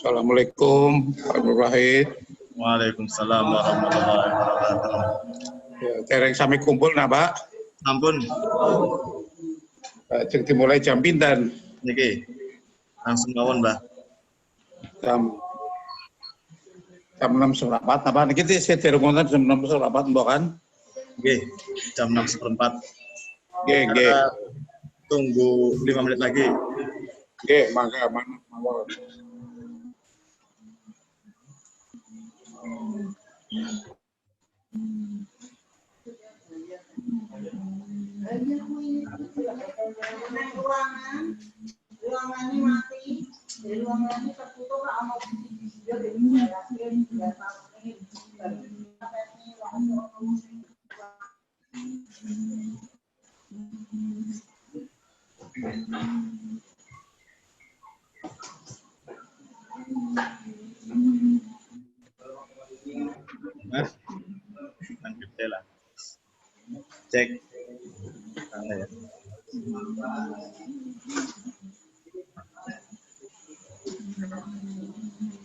Assalamualaikum Pak Nur Wahid. Waalaikumsalam warahmatullahi wabarakatuh. Dereng sami kumpul nah Pak. Ampun. Cek dimulai jam pinten? Niki. Langsung mawon, Mbah. Jam 6.04 apa? Niki saya dereng wonten jam 6.04 mbok kan? Nggih, jam 6.04. Nggih. Tunggu 5 menit lagi. Nggih, mangga mawon. Ruangan ini mati, ruangan ini tertutup sama video Lanjut lah. Cek. Ya.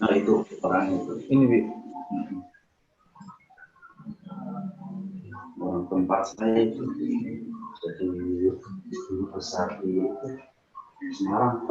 Nah itu orang itu. Ini Bi. Orang tempat saya itu jadi guru besar di Semarang.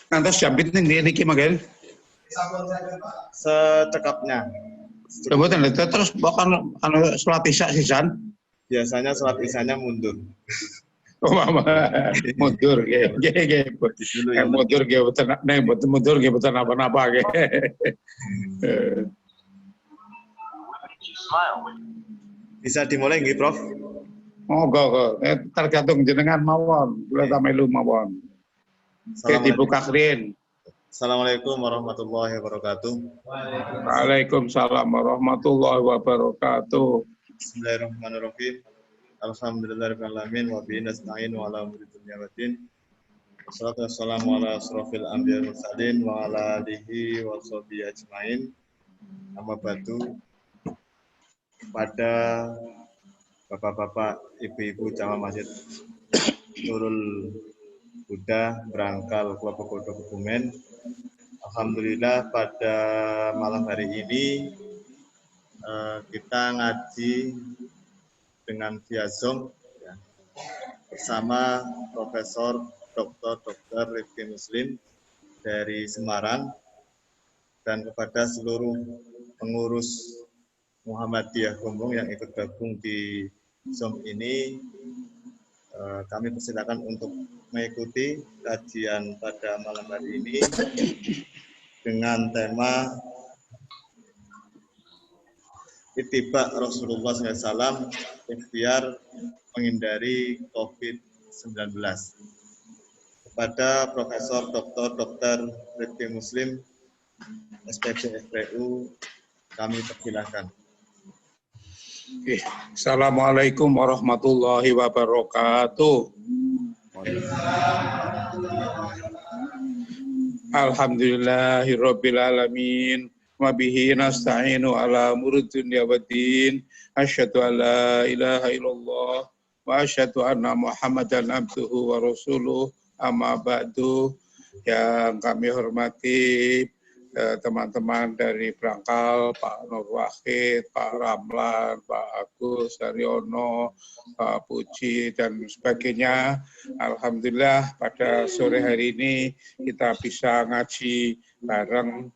Nanti jam pinten niki Magel? Secekapnya. Kemudian terus bahkan sholat isya sisan. Biasanya sholat isyanya mundur. Oh mama mundur, nggih. Mundur nggih boten mundur nggih boten napa-napa nggih. Bisa dimulai nggih, Prof? Monggo, tergantung jenengan mawon, kula ta melu mawon. Dibuka screen. Assalamualaikum warahmatullahi wabarakatuh. Waalaikumsalam warahmatullahi wabarakatuh. Bismillahirrahmanirrahim. Alhamdulillahirabbil alamin wa bihi nasta'in wa ala umuri dunya waddin. Wassalatu wassalamu ala asrofil anbiya'i wal mursalin wa ala alihi wa sahbihi ajmain. Amma ba'du. Pada Bapak-bapak, ibu-ibu jamaah Masjid Nurul Huda Brangkal Kuapokodo Kebumen. Alhamdulillah pada malam hari ini kita ngaji dengan via Zoom ya, bersama Profesor Dr. Rifki Muslim dari Semarang dan kepada seluruh pengurus Muhammadiyah Gombong yang ikut gabung di Zoom ini, kami persilakan untuk mengikuti kajian pada malam hari ini dengan tema Ittiba Rasulullah SAW, ikhtiar menghindari COVID-19. Kepada Profesor Dr. Rifki Muslim, SPP FPU, kami persilakan. Assalamualaikum warahmatullahi wabarakatuh. Alhamdulillahirabbil alamin wa bihi nasta'inu ala umuri dunya waddin. Asyhadu an la ilaha illallah wa asyhadu anna Muhammadan abduhu wa rasuluh. Amma ba'du. Yang kami hormati teman-teman dari Brangkal, Pak Nur Wahid, Pak Ramlan, Pak Agus Haryono, Pak Puji, dan sebagainya. Alhamdulillah pada sore hari ini kita bisa ngaji bareng.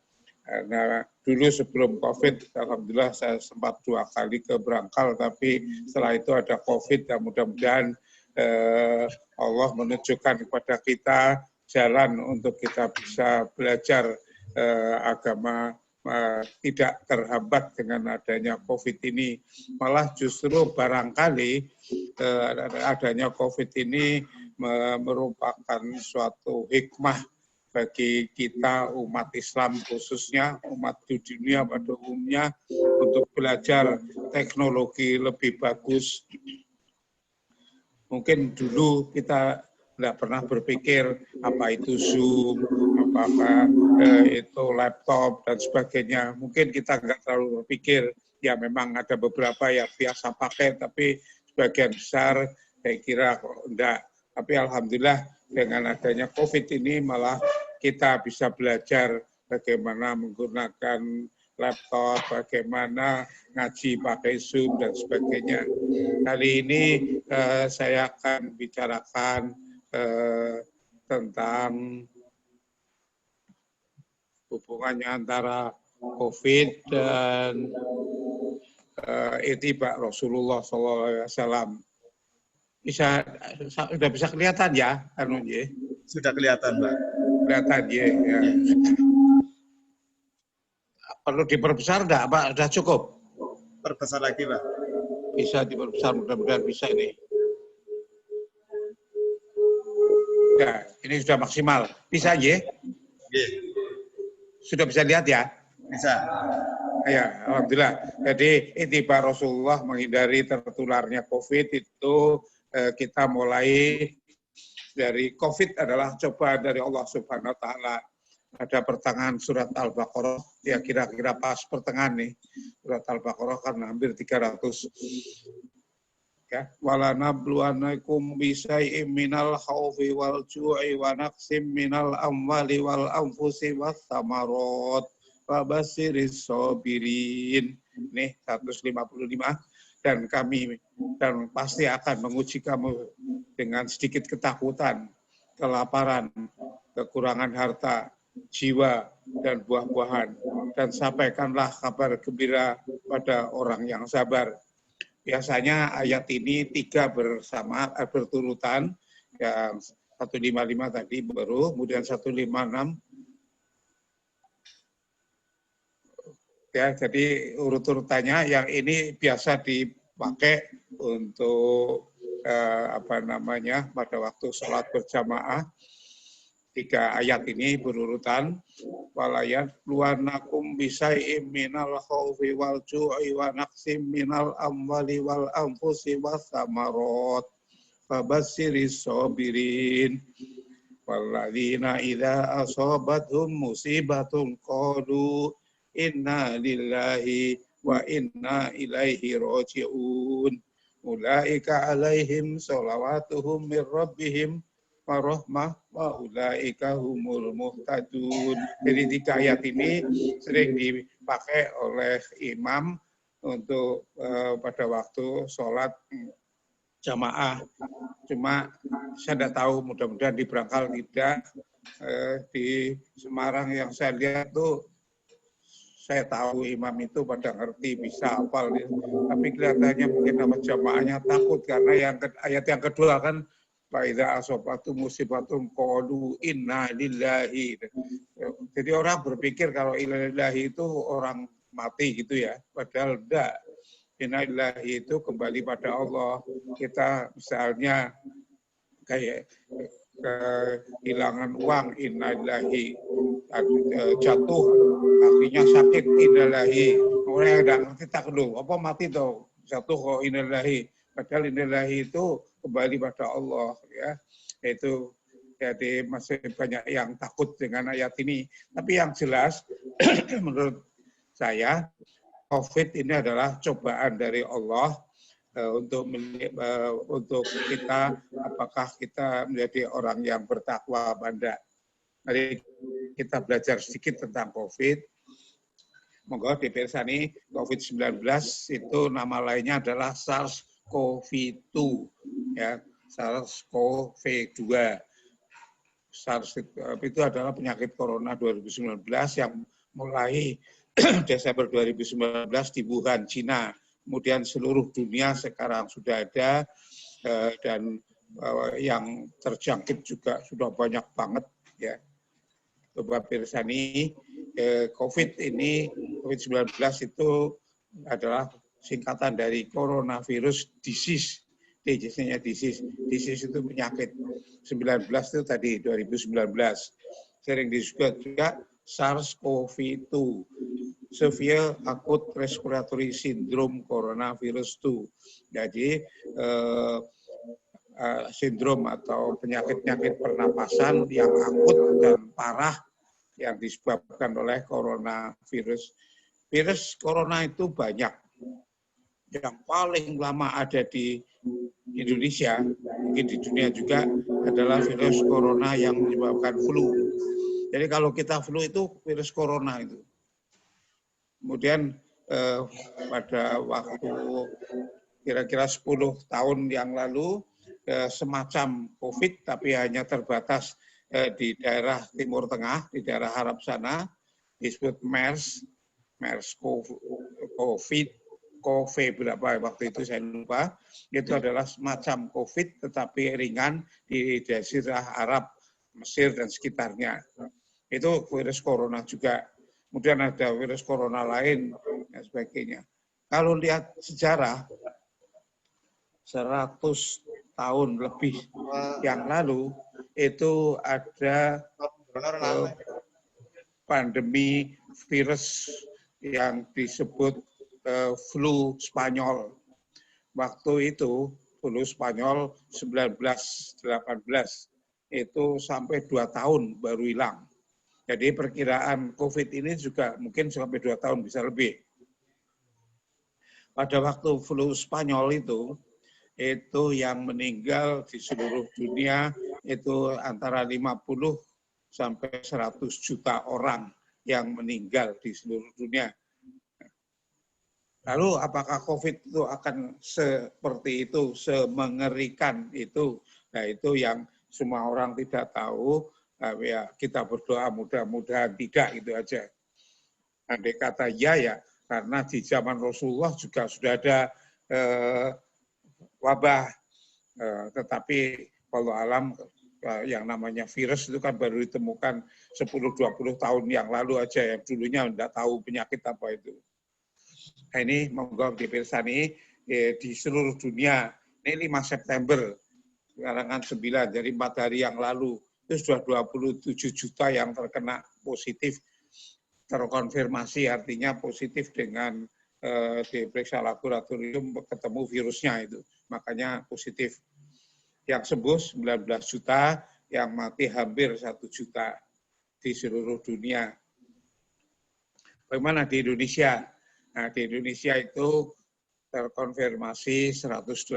Nah, dulu sebelum COVID, alhamdulillah saya sempat 2 kali ke Brangkal, tapi setelah itu ada COVID, dan mudah-mudahan Allah menunjukkan kepada kita jalan untuk kita bisa belajar agama tidak terhambat dengan adanya COVID ini. Malah justru barangkali adanya COVID ini merupakan suatu hikmah bagi kita umat Islam, khususnya umat di dunia pada umumnya, untuk belajar teknologi lebih bagus. Mungkin dulu kita tidak pernah berpikir apa itu Zoom, apa itu laptop, dan sebagainya. Mungkin kita nggak terlalu berpikir, ya memang ada beberapa yang biasa pakai, tapi sebagian besar saya kira kok enggak. Tapi alhamdulillah dengan adanya COVID ini malah kita bisa belajar bagaimana menggunakan laptop, bagaimana ngaji pakai Zoom, dan sebagainya. Kali ini saya akan bicarakan tentang hubungannya antara COVID dan ittiba Rasulullah SAW. Sudah bisa kelihatan ya, Anu ya? Sudah kelihatan, Pak. Kelihatan ya. Perlu diperbesar enggak, Pak? Sudah cukup? Perbesar lagi, Pak. Bisa diperbesar, mudah-mudahan bisa ini. Ya, ini sudah maksimal. Bisa ya? Iya. Sudah bisa lihat ya? Bisa. Ya, alhamdulillah. Jadi ittiba Rasulullah menghindari tertularnya COVID itu kita mulai dari COVID adalah cobaan dari Allah Subhanahu wa taala. Ada pertengahan surat Al-Baqarah, ya kira-kira pas pertengahan nih. Surat Al-Baqarah kan hampir 300. Ya, wala nabluwannakum bisai'im minal khaufi wal ju'i wa naqsim minal amwali wal anfusi was samarat wa basyiris sabirin. Nih 155, dan pasti akan menguji kamu dengan sedikit ketakutan, kelaparan, kekurangan harta, jiwa, dan buah-buahan, dan sampaikanlah kabar gembira pada orang yang sabar. Biasanya ayat ini 3 berturutan, yang 155 tadi baru, kemudian 156. Ya, jadi urut-urutannya yang ini biasa dipakai untuk pada waktu sholat berjamaah. 3 ayat ini berurutan. Walayat luanakum bisai'im minal khaufi wal ju'i wa naqsim minal amwali wal anfusi was samarat fabasyiris sabirin walladzina idza asabathum musibatun qalu inna lillahi wa inna ilaihi raji'un ulaika alaihim sholawatuhum mir rabbihim warahmah wa ulaika humul muhtadun. Jadi 3 ayat ini sering dipakai oleh imam untuk pada waktu sholat jamaah. Cuma saya tidak tahu, mudah-mudahan di Brangkal tidak. Di Semarang yang saya lihat tuh, saya tahu imam itu pada ngerti, bisa hafal. Tapi kelihatannya mungkin nama jamaahnya takut, karena ayat yang kedua kan, Fa'idha asobatu musibatum qalu inna lillahi. Jadi orang berpikir kalau inna lillahi itu orang mati gitu ya, padahal enggak. Inna lillahi itu kembali pada Allah. Kita misalnya kayak kehilangan uang, innalillahi, jatuh akhirnya sakit, innalillahi. Orang yang tidak ngerti tak dulu, apa mati tuh jatuh kok innalillahi, padahal innalillahi itu kembali pada Allah ya. Itu jadi masih banyak yang takut dengan ayat ini, tapi yang jelas menurut saya COVID ini adalah cobaan dari Allah untuk kita, apakah kita menjadi orang yang bertakwa apa enggak. Mari kita belajar sedikit tentang COVID. Monggo dipirsani, COVID-19 itu nama lainnya adalah SARS-CoV-2 ya, SARS-CoV-2. SARS itu adalah penyakit corona 2019 yang mulai Desember 2019 di Wuhan, Cina. Kemudian seluruh dunia sekarang sudah ada, dan yang terjangkit juga sudah banyak banget ya. Coba pirsani, COVID-19 itu adalah singkatan dari coronavirus disease. Disease-nya disease itu penyakit. 19 itu tadi 2019. Sering disebut juga SARS-CoV-2. Severe Acute Respiratory Syndrome Coronavirus 2. Jadi sindrom atau penyakit-penyakit pernapasan yang akut dan parah yang disebabkan oleh coronavirus. Virus corona itu banyak. Yang paling lama ada di Indonesia, mungkin di dunia juga, adalah virus corona yang menyebabkan flu. Jadi kalau kita flu itu virus corona itu. Kemudian pada waktu kira-kira 10 tahun yang lalu, semacam COVID, tapi hanya terbatas di daerah Timur Tengah, di daerah Arab sana, disebut MERS COVID berapa waktu itu saya lupa. Itu adalah semacam COVID, tetapi ringan di Jazirah Arab, Mesir dan sekitarnya. Itu virus corona juga. Kemudian ada virus corona lain dan sebagainya. Kalau lihat sejarah, 100 tahun lebih yang lalu itu ada pandemi virus yang disebut flu Spanyol. Waktu itu flu Spanyol 1918 itu sampai 2 tahun baru hilang. Jadi perkiraan COVID ini juga mungkin sampai 2 tahun bisa lebih. Pada waktu flu Spanyol itu yang meninggal di seluruh dunia itu antara 50 sampai 100 juta orang yang meninggal di seluruh dunia. Lalu apakah COVID itu akan seperti itu, semengerikan itu? Nah itu yang semua orang tidak tahu. Ya kita berdoa mudah-mudahan tidak, gitu aja. Andai kata ya, karena di zaman Rasulullah juga sudah ada wabah, tetapi kalau alam yang namanya virus itu kan baru ditemukan 10-20 tahun yang lalu aja, yang dulunya tidak tahu penyakit apa itu. Nah, ini monggo dipirsani di seluruh dunia. Ini 5 September, sekarang kan 9, jadi 4 hari yang lalu itu sudah 27 juta yang terkena positif, terkonfirmasi, artinya positif dengan diperiksa laboratorium ketemu virusnya itu, makanya positif. Yang sembuh 19 juta, yang mati hampir 1 juta di seluruh dunia. Bagaimana di Indonesia? Nah, di Indonesia itu terkonfirmasi 187,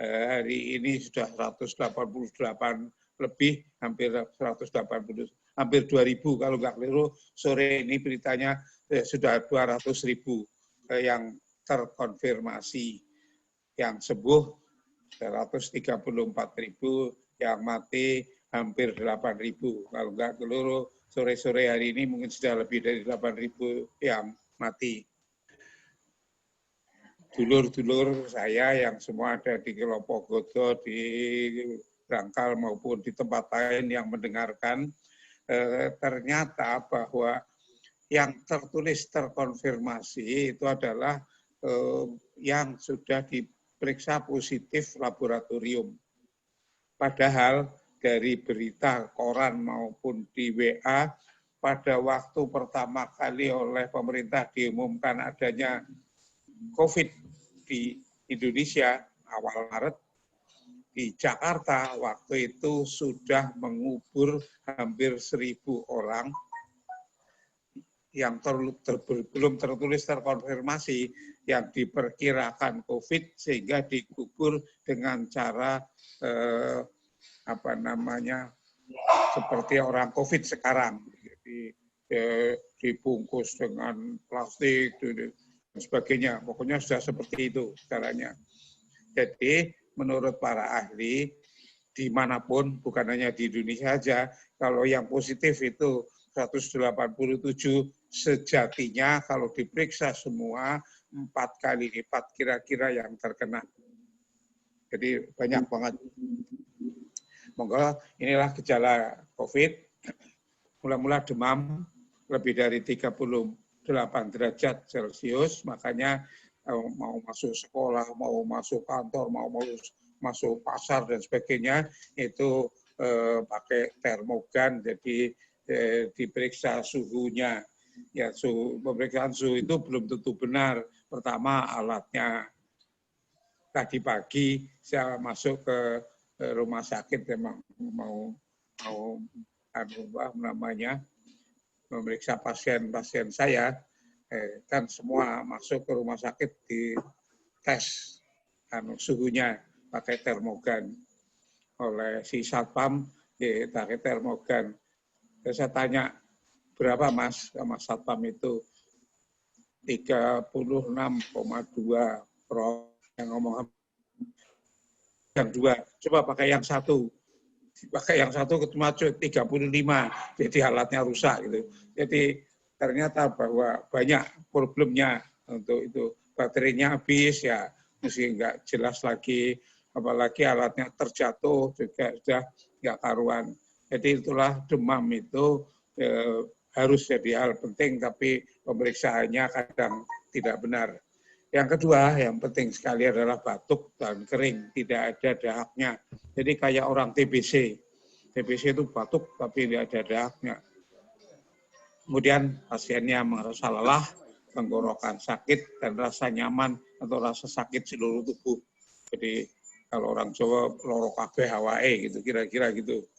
hari ini sudah 188 lebih, hampir 180, hampir 2.000 kalau nggak keliru. Sore ini beritanya sudah 200.000 yang terkonfirmasi, yang sembuh 134.000, yang mati hampir 8.000. Kalau nggak keliru, sore-sore hari ini mungkin sudah lebih dari 8.000 yang mati. Dulur-dulur saya yang semua ada di Kelompok Godo, di Brangkal maupun di tempat lain yang mendengarkan, ternyata bahwa yang tertulis terkonfirmasi itu adalah yang sudah diperiksa positif laboratorium. Padahal dari berita koran maupun di WA, pada waktu pertama kali oleh pemerintah diumumkan adanya COVID di Indonesia awal Maret, di Jakarta waktu itu sudah mengubur hampir 1.000 orang yang belum tertulis terkonfirmasi, yang diperkirakan COVID, sehingga dikubur dengan cara seperti orang COVID sekarang, jadi dibungkus dengan plastik dan sebagainya. Pokoknya sudah seperti itu caranya. Jadi menurut para ahli, dimanapun, bukan hanya di Indonesia saja, kalau yang positif itu 187, sejatinya kalau diperiksa semua 4 kali lipat kira-kira yang terkena. Jadi banyak banget. Monggo, inilah gejala COVID. Mula-mula demam lebih dari 38 derajat Celcius, makanya mau masuk sekolah, mau masuk kantor, mau masuk pasar dan sebagainya, itu pakai termogan, jadi diperiksa suhunya. Ya, pemeriksaan suhu itu belum tentu benar. Pertama, alatnya. Tadi pagi saya masuk ke rumah sakit, memang mau memeriksa pasien saya, kan semua masuk ke rumah sakit di tes suhunya pakai termogan oleh si satpam, pakai termogan. Terus saya tanya, berapa Mas? Sama satpam itu 36,2 Pro, yang ngomong yang 2, coba pakai yang 1. Pakai yang 1 cuma 35, jadi alatnya rusak gitu. Jadi ternyata bahwa banyak problemnya untuk itu. Baterainya habis, ya mesti nggak jelas lagi, apalagi alatnya terjatuh juga sudah nggak karuan. Jadi itulah demam itu harus jadi hal penting, tapi pemeriksaannya kadang tidak benar. Yang kedua, yang penting sekali adalah batuk dan kering, tidak ada dahaknya. Jadi kayak orang TBC. TBC itu batuk tapi tidak ada dahaknya. Kemudian pasiennya merasa lelah, tenggorokan sakit, dan rasa nyaman atau rasa sakit seluruh tubuh. Jadi kalau orang Jawa, loro kabeh awake gitu, kira-kira gitu.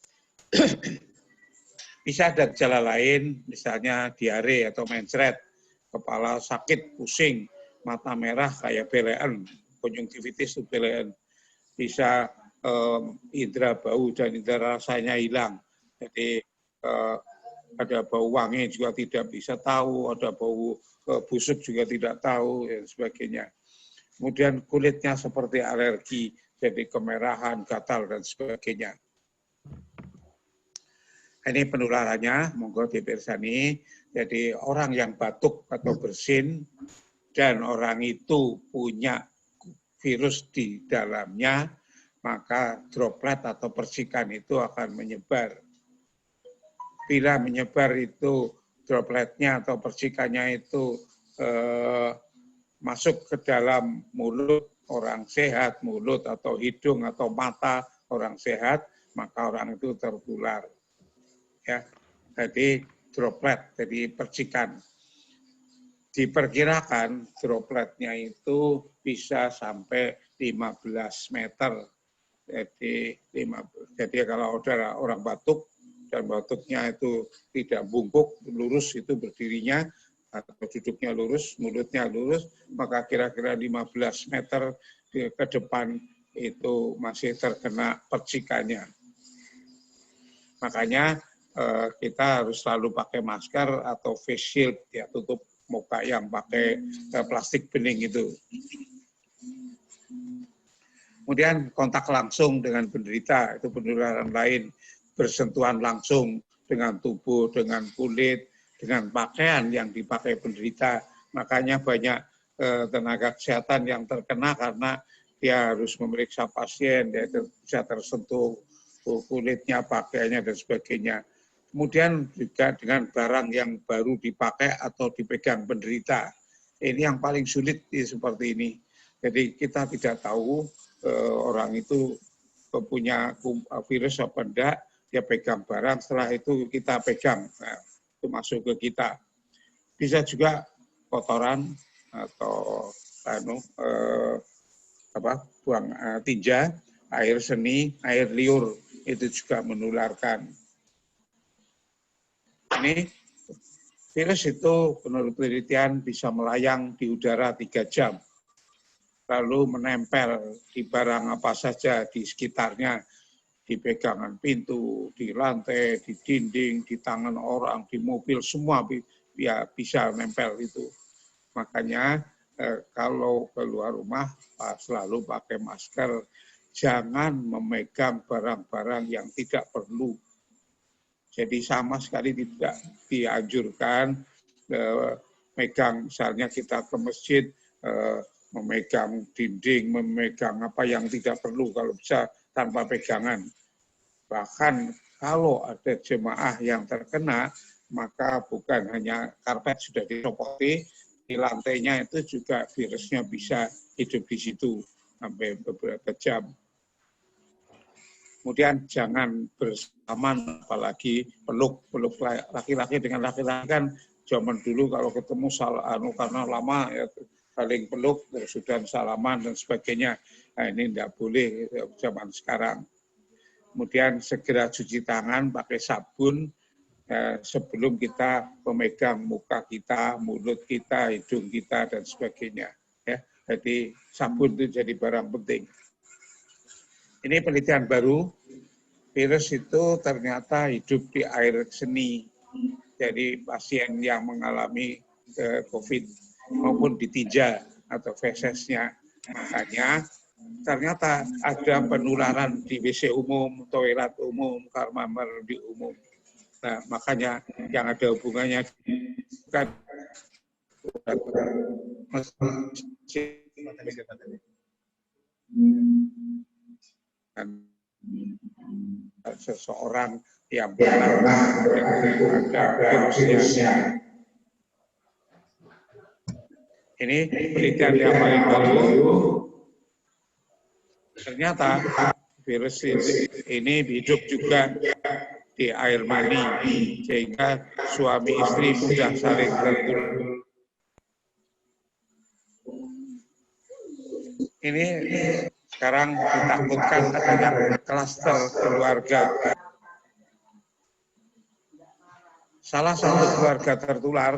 Bisa ada gejala lain, misalnya diare atau mencret, kepala sakit, pusing, mata merah kayak belean, konjungtivitis itu belean. Bisa indera bau dan indera rasanya hilang. Jadi ada bau wangi juga tidak bisa tahu, ada bau busuk juga tidak tahu, dan sebagainya. Kemudian kulitnya seperti alergi, jadi kemerahan, gatal, dan sebagainya. Ini penularannya, monggo dipirsani. Jadi orang yang batuk atau bersin, dan orang itu punya virus di dalamnya, maka droplet atau percikan itu akan menyebar. Bila menyebar itu dropletnya atau percikannya itu masuk ke dalam mulut orang sehat, mulut atau hidung atau mata orang sehat, maka orang itu tertular. Ya, jadi droplet, jadi percikan. Diperkirakan dropletnya itu bisa sampai 15 meter. Jadi kalau ada orang batuk dan batuknya itu tidak bungkuk, lurus itu berdirinya, atau duduknya lurus, mulutnya lurus, maka kira-kira 15 meter ke depan itu masih terkena percikannya. Makanya kita harus selalu pakai masker atau face shield, ya, tutup muka yang pakai plastik bening itu. Kemudian kontak langsung dengan penderita, itu penularan lain, bersentuhan langsung dengan tubuh, dengan kulit, dengan pakaian yang dipakai penderita. Makanya banyak tenaga kesehatan yang terkena karena dia harus memeriksa pasien, dia bisa tersentuh kulitnya, pakaiannya, dan sebagainya. Kemudian juga dengan barang yang baru dipakai atau dipegang penderita. Ini yang paling sulit seperti ini. Jadi kita tidak tahu orang itu punya virus apa enggak, dia pegang barang, setelah itu kita pegang, nah, itu masuk ke kita. Bisa juga kotoran atau buang tinja, air seni, air liur, itu juga menularkan. Ini virus itu menurut penelitian bisa melayang di udara 3 jam, lalu menempel di barang apa saja di sekitarnya, di pegangan pintu, di lantai, di dinding, di tangan orang, di mobil, semua bisa nempel itu. Makanya kalau keluar rumah selalu pakai masker, jangan memegang barang-barang yang tidak perlu. Jadi sama sekali tidak dianjurkan memegang, misalnya kita ke masjid, memegang dinding, memegang apa yang tidak perlu, kalau bisa tanpa pegangan. Bahkan kalau ada jemaah yang terkena, maka bukan hanya karpet sudah dicopoti, di lantainya itu juga virusnya bisa hidup di situ sampai beberapa jam. Kemudian jangan bersalaman, apalagi peluk laki-laki dengan laki-laki kan zaman dulu kalau ketemu karena lama ya, saling peluk terus sudah salaman dan sebagainya. Nah, ini tidak boleh zaman sekarang. Kemudian segera cuci tangan pakai sabun sebelum kita memegang muka kita, mulut kita, hidung kita dan sebagainya. Ya, jadi sabun itu jadi barang penting. Ini penelitian baru, virus itu ternyata hidup di air seni. Jadi pasien yang mengalami COVID maupun di tinja atau fesesnya. Makanya ternyata ada penularan di WC umum, toilet umum, kamar mandi umum. Nah, makanya yang ada hubungannya bukan seseorang yang pernah ada virusnya. Ini penelitian yang paling baru. Ternyata virus ini hidup juga di air mani, sehingga suami istri mudah saling tertular. Ini sekarang ditakutkan adanya klaster keluarga. Salah satu keluarga tertular,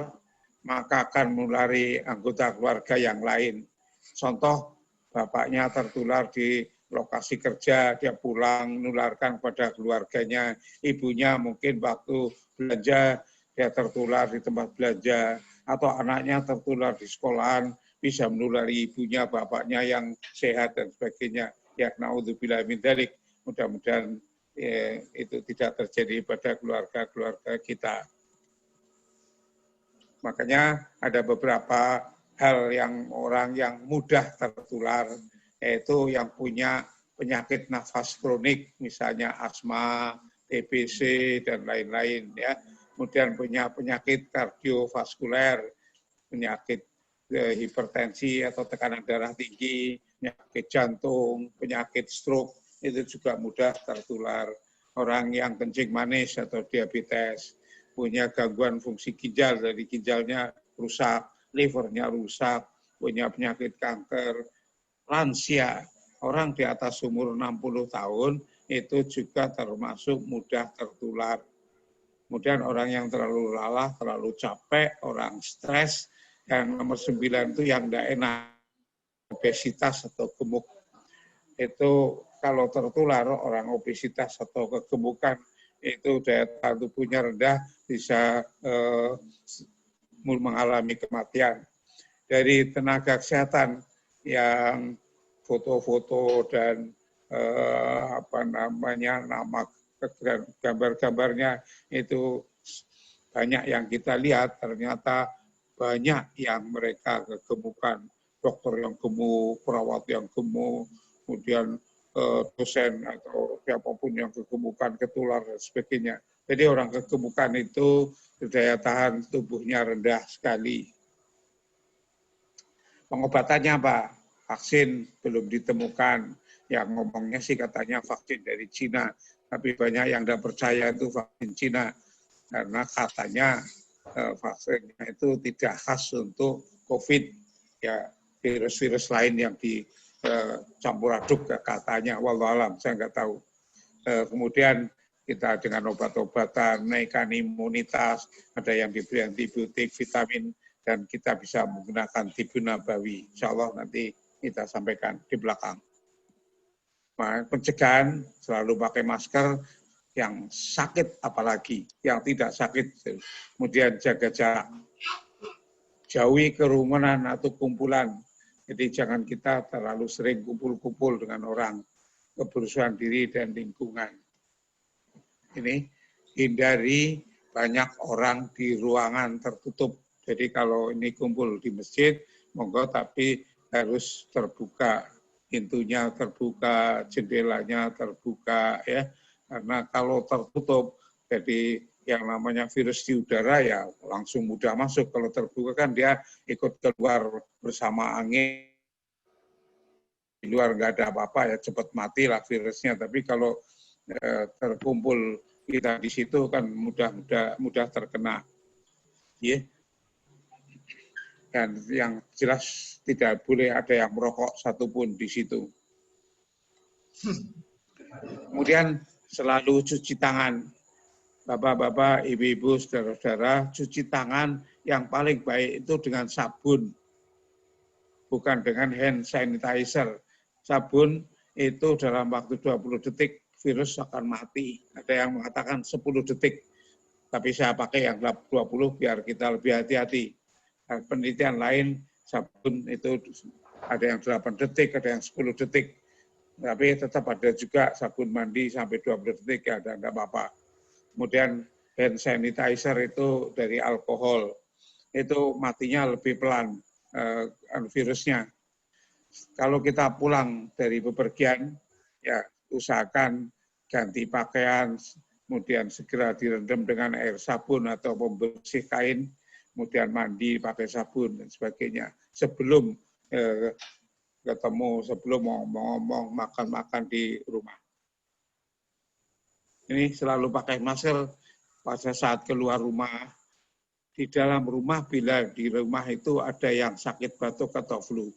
maka akan menulari anggota keluarga yang lain. Contoh, bapaknya tertular di lokasi kerja, dia pulang menularkan pada keluarganya. Ibunya mungkin waktu belanja, dia tertular di tempat belanja. Atau anaknya tertular di sekolahan, bisa menulari ibunya, bapaknya yang sehat dan sebagainya. Ya, naudzubillah min dzalik. Mudah-mudahan itu tidak terjadi pada keluarga-keluarga kita. Makanya ada beberapa hal yang orang yang mudah tertular, yaitu yang punya penyakit nafas kronik, misalnya asma, TBC, dan lain-lain. Ya. Kemudian punya penyakit kardiovaskuler, penyakit hipertensi atau tekanan darah tinggi, penyakit jantung, penyakit stroke, itu juga mudah tertular. Orang yang kencing manis atau diabetes, punya gangguan fungsi ginjal, dari ginjalnya rusak, livernya rusak, punya penyakit kanker, lansia, orang di atas umur 60 tahun, itu juga termasuk mudah tertular. Kemudian orang yang terlalu lelah, terlalu capek, orang stres. Yang nomor 9 itu yang tidak enak, obesitas atau gemuk. Itu kalau tertular orang obesitas atau kegemukan, itu daya tahan tubuhnya rendah, bisa mengalami kematian. Dari tenaga kesehatan yang foto-foto dan nama gambar-gambarnya itu banyak yang kita lihat, ternyata banyak yang mereka kegemukan, dokter yang gemuk, perawat yang gemuk, kemudian dosen atau siapapun yang kegemukan, ketular dan sebagainya. Jadi orang kegemukan itu daya tahan tubuhnya rendah sekali. Pengobatannya apa? Vaksin belum ditemukan. Yang ngomongnya sih katanya vaksin dari Cina, tapi banyak yang tidak percaya itu vaksin Cina karena katanya vaksinnya itu tidak khas untuk COVID, ya virus-virus lain yang dicampur aduk katanya, wallahualam, saya nggak tahu. Kemudian kita dengan obat-obatan naikkan imunitas, ada yang diberi antibiotik, vitamin, dan kita bisa menggunakan tibun nabawi. Insya Allah nanti kita sampaikan di belakang. Nah, pencegahan selalu pakai masker, yang sakit apalagi, yang tidak sakit. Kemudian jaga jarak. Jauhi kerumunan atau kumpulan. Jadi jangan kita terlalu sering kumpul-kumpul dengan orang. Kebersihan diri dan lingkungan. Ini hindari banyak orang di ruangan tertutup. Jadi kalau ini kumpul di masjid, monggo tapi harus terbuka, pintunya terbuka, jendelanya terbuka, ya. Karena kalau tertutup, jadi yang namanya virus di udara ya langsung mudah masuk. Kalau terbuka kan dia ikut keluar bersama angin. Di luar nggak ada apa-apa ya, cepat mati lah virusnya. Tapi kalau terkumpul kita di situ kan mudah terkena. Ya. Dan yang jelas tidak boleh ada yang merokok satupun di situ. Kemudian selalu cuci tangan. Bapak-bapak, ibu-ibu, saudara-saudara, cuci tangan yang paling baik itu dengan sabun. Bukan dengan hand sanitizer. Sabun itu dalam waktu 20 detik virus akan mati. Ada yang mengatakan 10 detik. Tapi saya pakai yang 20 biar kita lebih hati-hati. Penelitian lain, sabun itu ada yang 8 detik, ada yang 10 detik. Tapi tetap ada juga sabun mandi sampai 20 detik, ya ada enggak apa-apa. Kemudian hand sanitizer itu dari alkohol. Itu matinya lebih pelan virusnya. Kalau kita pulang dari bepergian, ya usahakan ganti pakaian, kemudian segera direndam dengan air sabun atau pembersih kain, kemudian mandi pakai sabun dan sebagainya. Sebelum ketemu, sebelum ngomong-ngomong, makan-makan di rumah. Ini selalu pakai masker pada saat keluar rumah. Di dalam rumah, bila di rumah itu ada yang sakit batuk atau flu.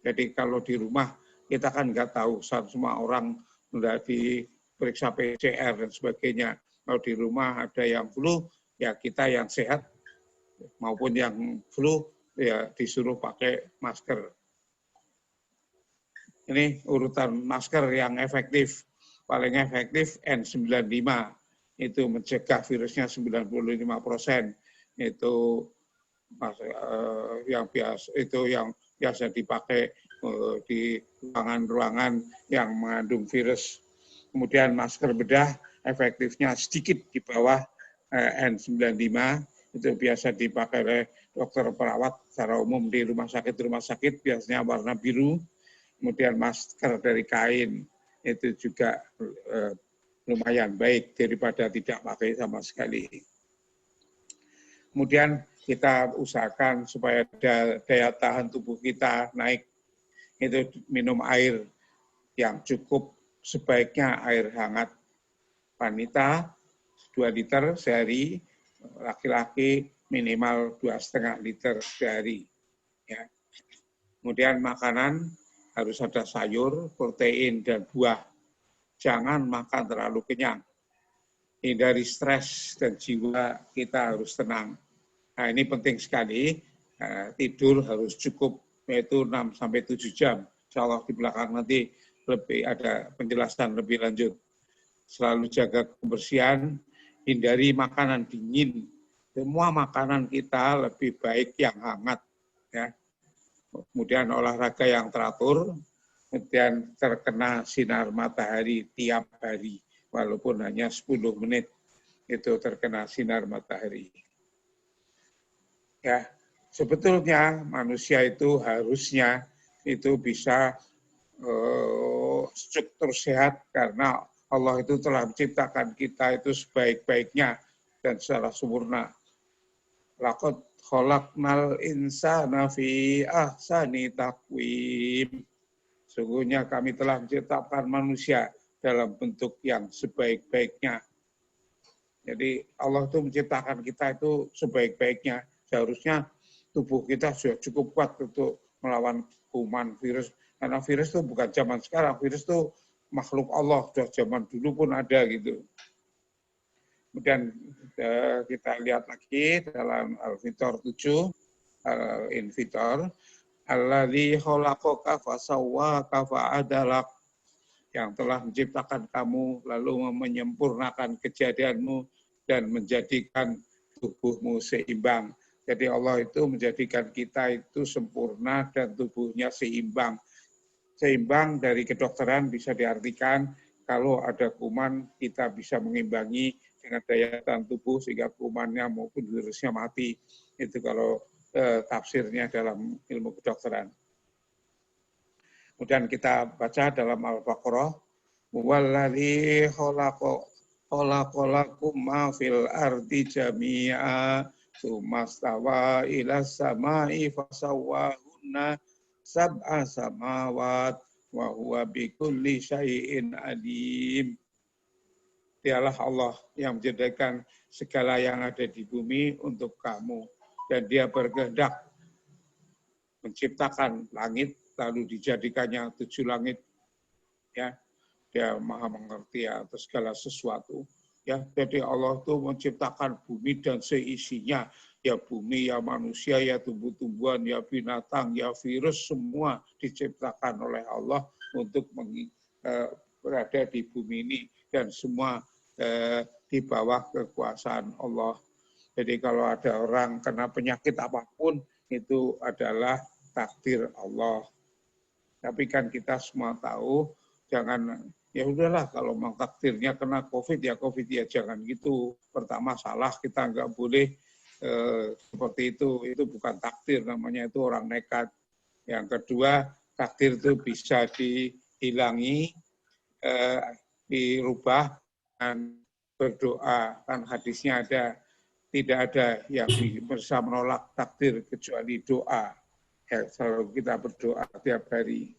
Jadi kalau di rumah, kita kan nggak tahu, semua orang sudah diperiksa PCR dan sebagainya. Kalau di rumah ada yang flu, ya kita yang sehat, maupun yang flu, ya disuruh pakai masker. Ini urutan masker yang efektif. Paling efektif N95, itu mencegah virusnya 95%. Itu yang biasa dipakai di ruangan-ruangan yang mengandung virus. Kemudian masker bedah efektifnya sedikit di bawah N95, itu biasa dipakai oleh dokter perawat secara umum di rumah sakit biasanya warna biru. Kemudian masker dari kain itu juga lumayan baik daripada tidak pakai sama sekali. Kemudian kita usahakan supaya daya tahan tubuh kita naik. Itu minum air yang cukup, sebaiknya air hangat. Wanita 2 liter sehari, laki-laki minimal 2,5 liter sehari. Ya. Kemudian makanan harus ada sayur, protein, dan buah. Jangan makan terlalu kenyang. hindari stres dan jiwa kita harus tenang. Nah, ini penting sekali. Tidur harus cukup, yaitu 6-7 jam. Insya Allah di belakang nanti lebih ada penjelasan lebih lanjut. Selalu jaga kebersihan, hindari makanan dingin. Semua makanan kita lebih baik yang hangat. Ya. Kemudian olahraga yang teratur, kemudian terkena sinar matahari tiap hari, walaupun hanya 10 menit itu terkena sinar matahari. Ya, sebetulnya manusia itu harusnya itu bisa struktur sehat karena Allah itu telah menciptakan kita itu sebaik-baiknya dan secara sempurna. Laqad khalaqnal insana fi ahsani taqwim. Sungguhnya kami telah menciptakan manusia dalam bentuk yang sebaik-baiknya. Jadi Allah itu menciptakan kita itu sebaik-baiknya. Seharusnya tubuh kita sudah cukup kuat untuk melawan kuman virus. Karena virus itu bukan zaman sekarang, virus itu makhluk Allah, sudah zaman dulu pun ada gitu. Kemudian kita lihat lagi dalam Al-Fitor 7, Al-Infitor, alladzi khalaqaka fasawwaka fa'adalak, yang telah menciptakan kamu lalu menyempurnakan kejadianmu dan menjadikan tubuhmu seimbang. Jadi Allah itu menjadikan kita itu sempurna dan tubuhnya seimbang. Seimbang dari kedokteran bisa diartikan kalau ada kuman kita bisa mengimbangi dengan daya tahan tubuh sehingga kumannya maupun virusnya mati. Itu kalau tafsirnya dalam ilmu kedokteran. Kemudian kita baca dalam Al-Baqarah, "Walladzi khalaqalakum ma fil ardi jami'a tsumma stawa ila samai fasawwahunna sab'a samawat wa huwa bikulli syai'in alim." Dialah Allah yang menjadikan segala yang ada di bumi untuk kamu. Dan dia berkehendak menciptakan langit, lalu dijadikannya 7 langit. Ya, dia maha mengerti atas segala sesuatu. Ya, jadi Allah itu menciptakan bumi dan seisinya. Ya bumi, ya manusia, ya tumbuh-tumbuhan, ya binatang, ya virus, semua diciptakan oleh Allah untuk berada di bumi ini. Dan semua di bawah kekuasaan Allah. Jadi kalau ada orang kena penyakit apapun, itu adalah takdir Allah. Tapi kan kita semua tahu, jangan, ya udahlah kalau memang takdirnya kena COVID, ya COVID, ya jangan gitu. Pertama salah, kita nggak boleh seperti itu bukan takdir, namanya itu orang nekat. Yang kedua, takdir itu bisa dihilangi, dirubah dengan berdoa. Kan hadisnya ada, tidak ada yang bisa menolak takdir kecuali doa. Ya, selalu kita berdoa tiap hari.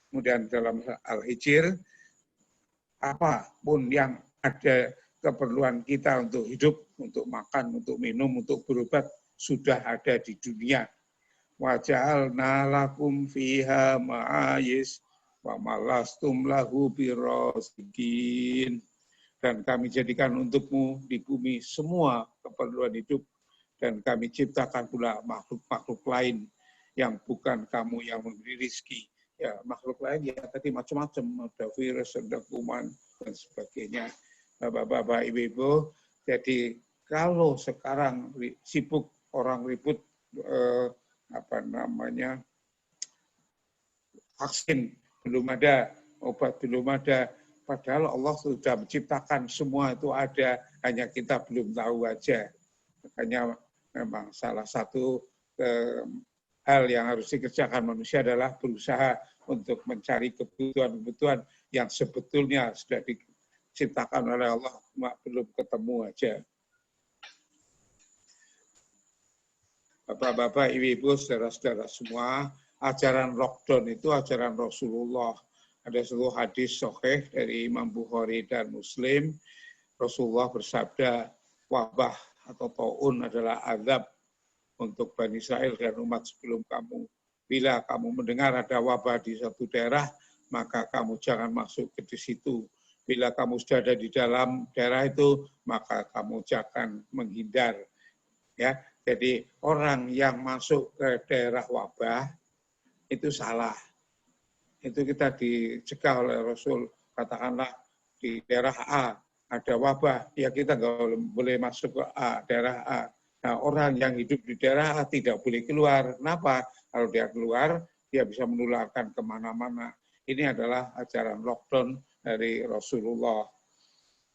Kemudian dalam Al-Hijr, apapun yang ada keperluan kita untuk hidup, untuk makan, untuk minum, untuk berobat, sudah ada di dunia. Wa ja'alna lakum fiha ma'ayis wa malastum lahu birasikin. Dan kami jadikan untukmu di bumi semua keperluan hidup, dan kami ciptakan pula makhluk-makhluk lain yang bukan kamu yang memberi rizki. Ya, makhluk lain ya tadi macam-macam, ada virus, ada kuman, dan sebagainya. Bapak-bapak, ibu-ibu, jadi kalau sekarang sibuk orang ribut vaksin belum ada, obat belum ada, padahal Allah sudah menciptakan semua itu ada, hanya kita belum tahu aja. Makanya memang salah satu hal yang harus dikerjakan manusia adalah berusaha untuk mencari kebutuhan-kebutuhan yang sebetulnya sudah diciptakan oleh Allah, cuma belum ketemu aja. Bapak-bapak, ibu-ibu, saudara-saudara semua, ajaran lockdown itu ajaran Rasulullah. Ada satu hadis sahih dari Imam Bukhari dan Muslim. Rasulullah bersabda, wabah atau taun adalah azab untuk Bani Israel dan umat sebelum kamu. Bila kamu mendengar ada wabah di satu daerah, maka kamu jangan masuk ke situ. Bila kamu sudah ada di dalam daerah itu, maka kamu jangan menghindar. Ya, jadi orang yang masuk ke daerah wabah itu salah. Itu kita dicegah oleh Rasul. Katakanlah di daerah A ada wabah, ya kita nggak boleh masuk ke A, daerah A. Nah, orang yang hidup di daerah A tidak boleh keluar. Kenapa? Kalau dia keluar, dia bisa menularkan kemana-mana. Ini adalah ajaran lockdown dari Rasulullah.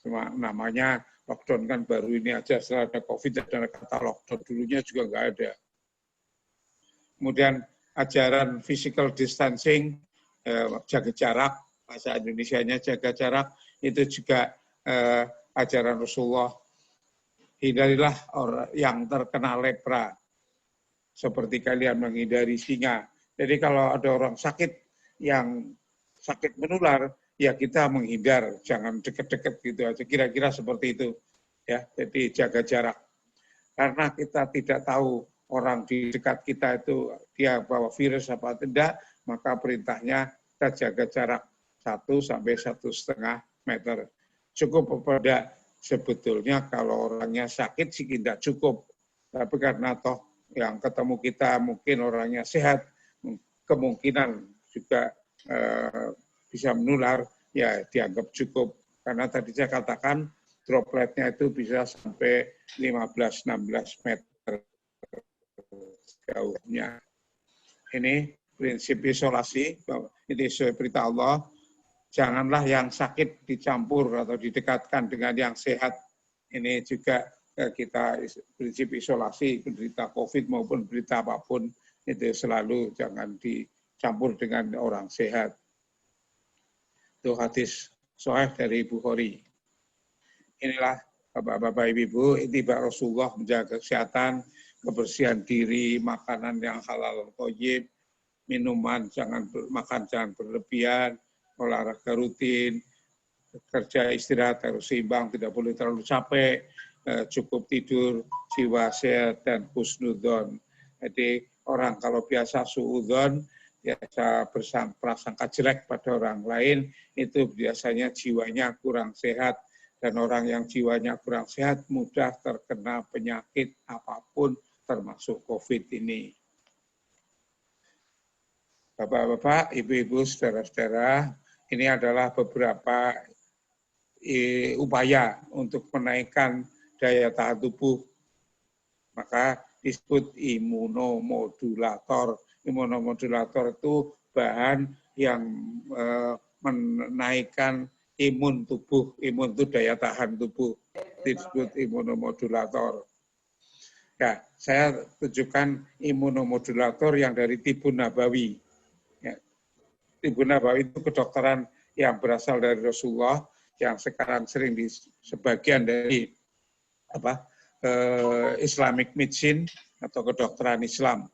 Cuma namanya lockdown kan baru ini aja, setelah ada COVID ada kata lockdown, dulunya juga nggak ada. Kemudian ajaran physical distancing, jaga jarak, bahasa Indonesianya jaga jarak, itu juga ajaran Rasulullah. Hindarilah orang yang terkena lepra, seperti kalian menghindari singa. Jadi kalau ada orang sakit yang sakit menular, ya kita menghindar, jangan dekat-dekat gitu aja. Kira-kira seperti itu, ya. Jadi jaga jarak. Karena kita tidak tahu orang di dekat kita itu dia bawa virus apa tidak, maka perintahnya kita jaga jarak 1 sampai 1,5 meter. Cukup pada sebetulnya kalau orangnya sakit sih tidak cukup, tapi karena toh yang ketemu kita mungkin orangnya sehat, kemungkinan juga bisa menular, ya dianggap cukup. Karena tadi saya katakan dropletnya itu bisa sampai 15-16 meter jauhnya. Ini prinsip isolasi, ini sesuai perintah Allah. Janganlah yang sakit dicampur atau didekatkan dengan yang sehat. Ini juga kita prinsip isolasi, penderita COVID maupun penderita apapun, itu selalu jangan dicampur dengan orang sehat. Itu hadis sahih dari Bukhari. Inilah Bapak-bapak, Ibu, ittiba Rasulullah menjaga kesehatan, kebersihan diri, makanan yang halal thayyib, minuman jangan berlebihan, olahraga rutin, kerja istirahat harus seimbang, tidak boleh terlalu capek, cukup tidur, jiwa sehat dan husnudzon. Jadi orang kalau biasa suudzon, biasa prasangka jelek pada orang lain, itu biasanya jiwanya kurang sehat. Dan orang yang jiwanya kurang sehat mudah terkena penyakit apapun, termasuk COVID ini. Bapak-bapak, ibu-ibu, saudara-saudara, ini adalah beberapa upaya untuk menaikkan daya tahan tubuh. Maka disebut imunomodulator. Imunomodulator itu bahan yang menaikkan imun tubuh. Imun itu daya tahan tubuh. Disebut imunomodulator. Ya, saya tunjukkan imunomodulator yang dari Tibun Nabawi. Ya, Tibun Nabawi itu kedokteran yang berasal dari Rasulullah, yang sekarang sering di sebagian dari Islamic medicine atau kedokteran Islam.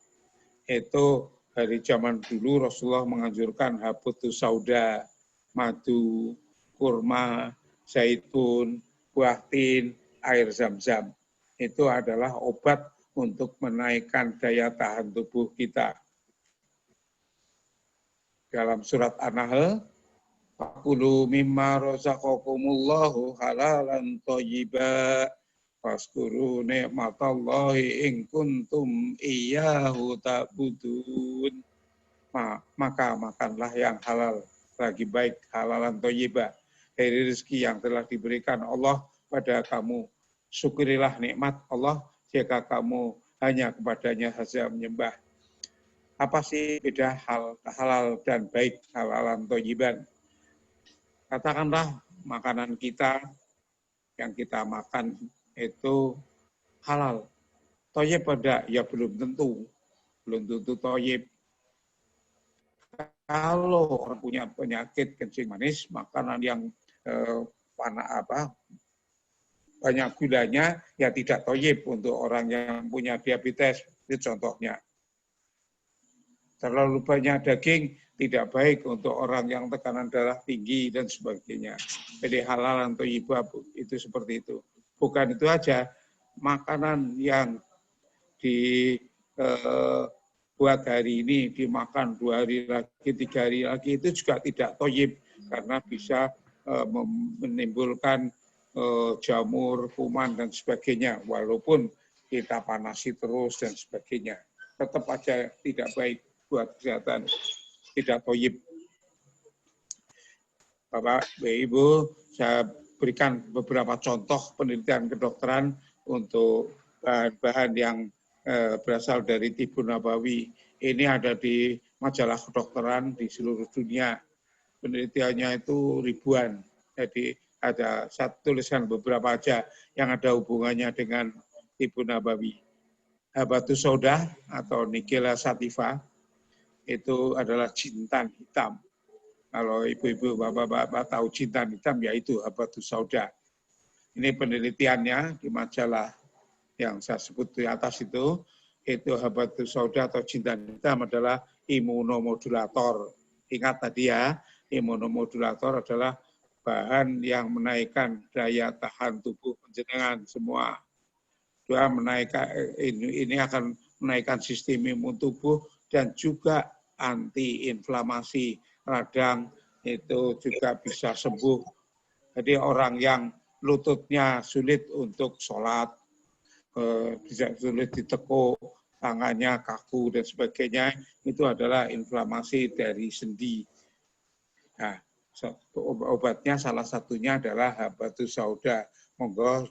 Itu dari zaman dulu Rasulullah menganjurkan habatus sauda, madu, kurma, zaitun, buah tin, air zam-zam. Itu adalah obat untuk menaikkan daya tahan tubuh kita. Dalam surat An-Nahl, Fakulu mimma razaqakumullahu halalan thayyiba waskuru ni'matallahi in kuntum iyyahu ta'budun. Maka makanlah yang halal, lagi baik halalan thayyiba, dari rezeki yang telah diberikan Allah pada kamu. Syukurilah nikmat Allah jika kamu hanya kepadanya saja menyembah. Apa sih beda halal dan baik, halalan thayyiban? Katakanlah makanan kita yang kita makan itu halal. Thayyib ada? Ya belum tentu thayyib. Kalau orang punya penyakit kencing manis, makanan yang banyak gulanya ya tidak thayyib untuk orang yang punya diabetes, itu contohnya. Terlalu banyak daging tidak baik untuk orang yang tekanan darah tinggi dan sebagainya. Jadi halal atau thayyibah itu seperti itu. Bukan itu aja, makanan yang dibuat hari ini dimakan 2 hari lagi, 3 hari lagi itu juga tidak thayyib karena bisa menimbulkan jamur, kuman dan sebagainya. Walaupun kita panasi terus dan sebagainya, tetap aja tidak baik buat kesehatan, tidak toyib. Bapak, Ibu, saya berikan beberapa contoh penelitian kedokteran untuk bahan-bahan yang berasal dari Tibun Nabawi. Ini ada di majalah kedokteran di seluruh dunia. Penelitiannya itu ribuan. Jadi ada saya tuliskan beberapa aja yang ada hubungannya dengan Tibun Nabawi. Habatus sauda atau Nigella sativa itu adalah jintan hitam. Kalau ibu-ibu, bapak-bapak tahu jintan hitam, yaitu habatus sauda. Ini penelitiannya di majalah yang saya sebut di atas itu habatus sauda atau jintan hitam adalah imunomodulator. Ingat tadi ya, imunomodulator adalah bahan yang menaikkan daya tahan tubuh panjenengan semua. Dua, ini akan menaikkan sistem imun tubuh dan juga anti-inflamasi. Radang itu juga bisa sembuh. Jadi orang yang lututnya sulit untuk sholat, bisa sulit ditekuk, tangannya kaku dan sebagainya, itu adalah inflamasi dari sendi. Nah, obatnya salah satunya adalah habatus sauda. Monggo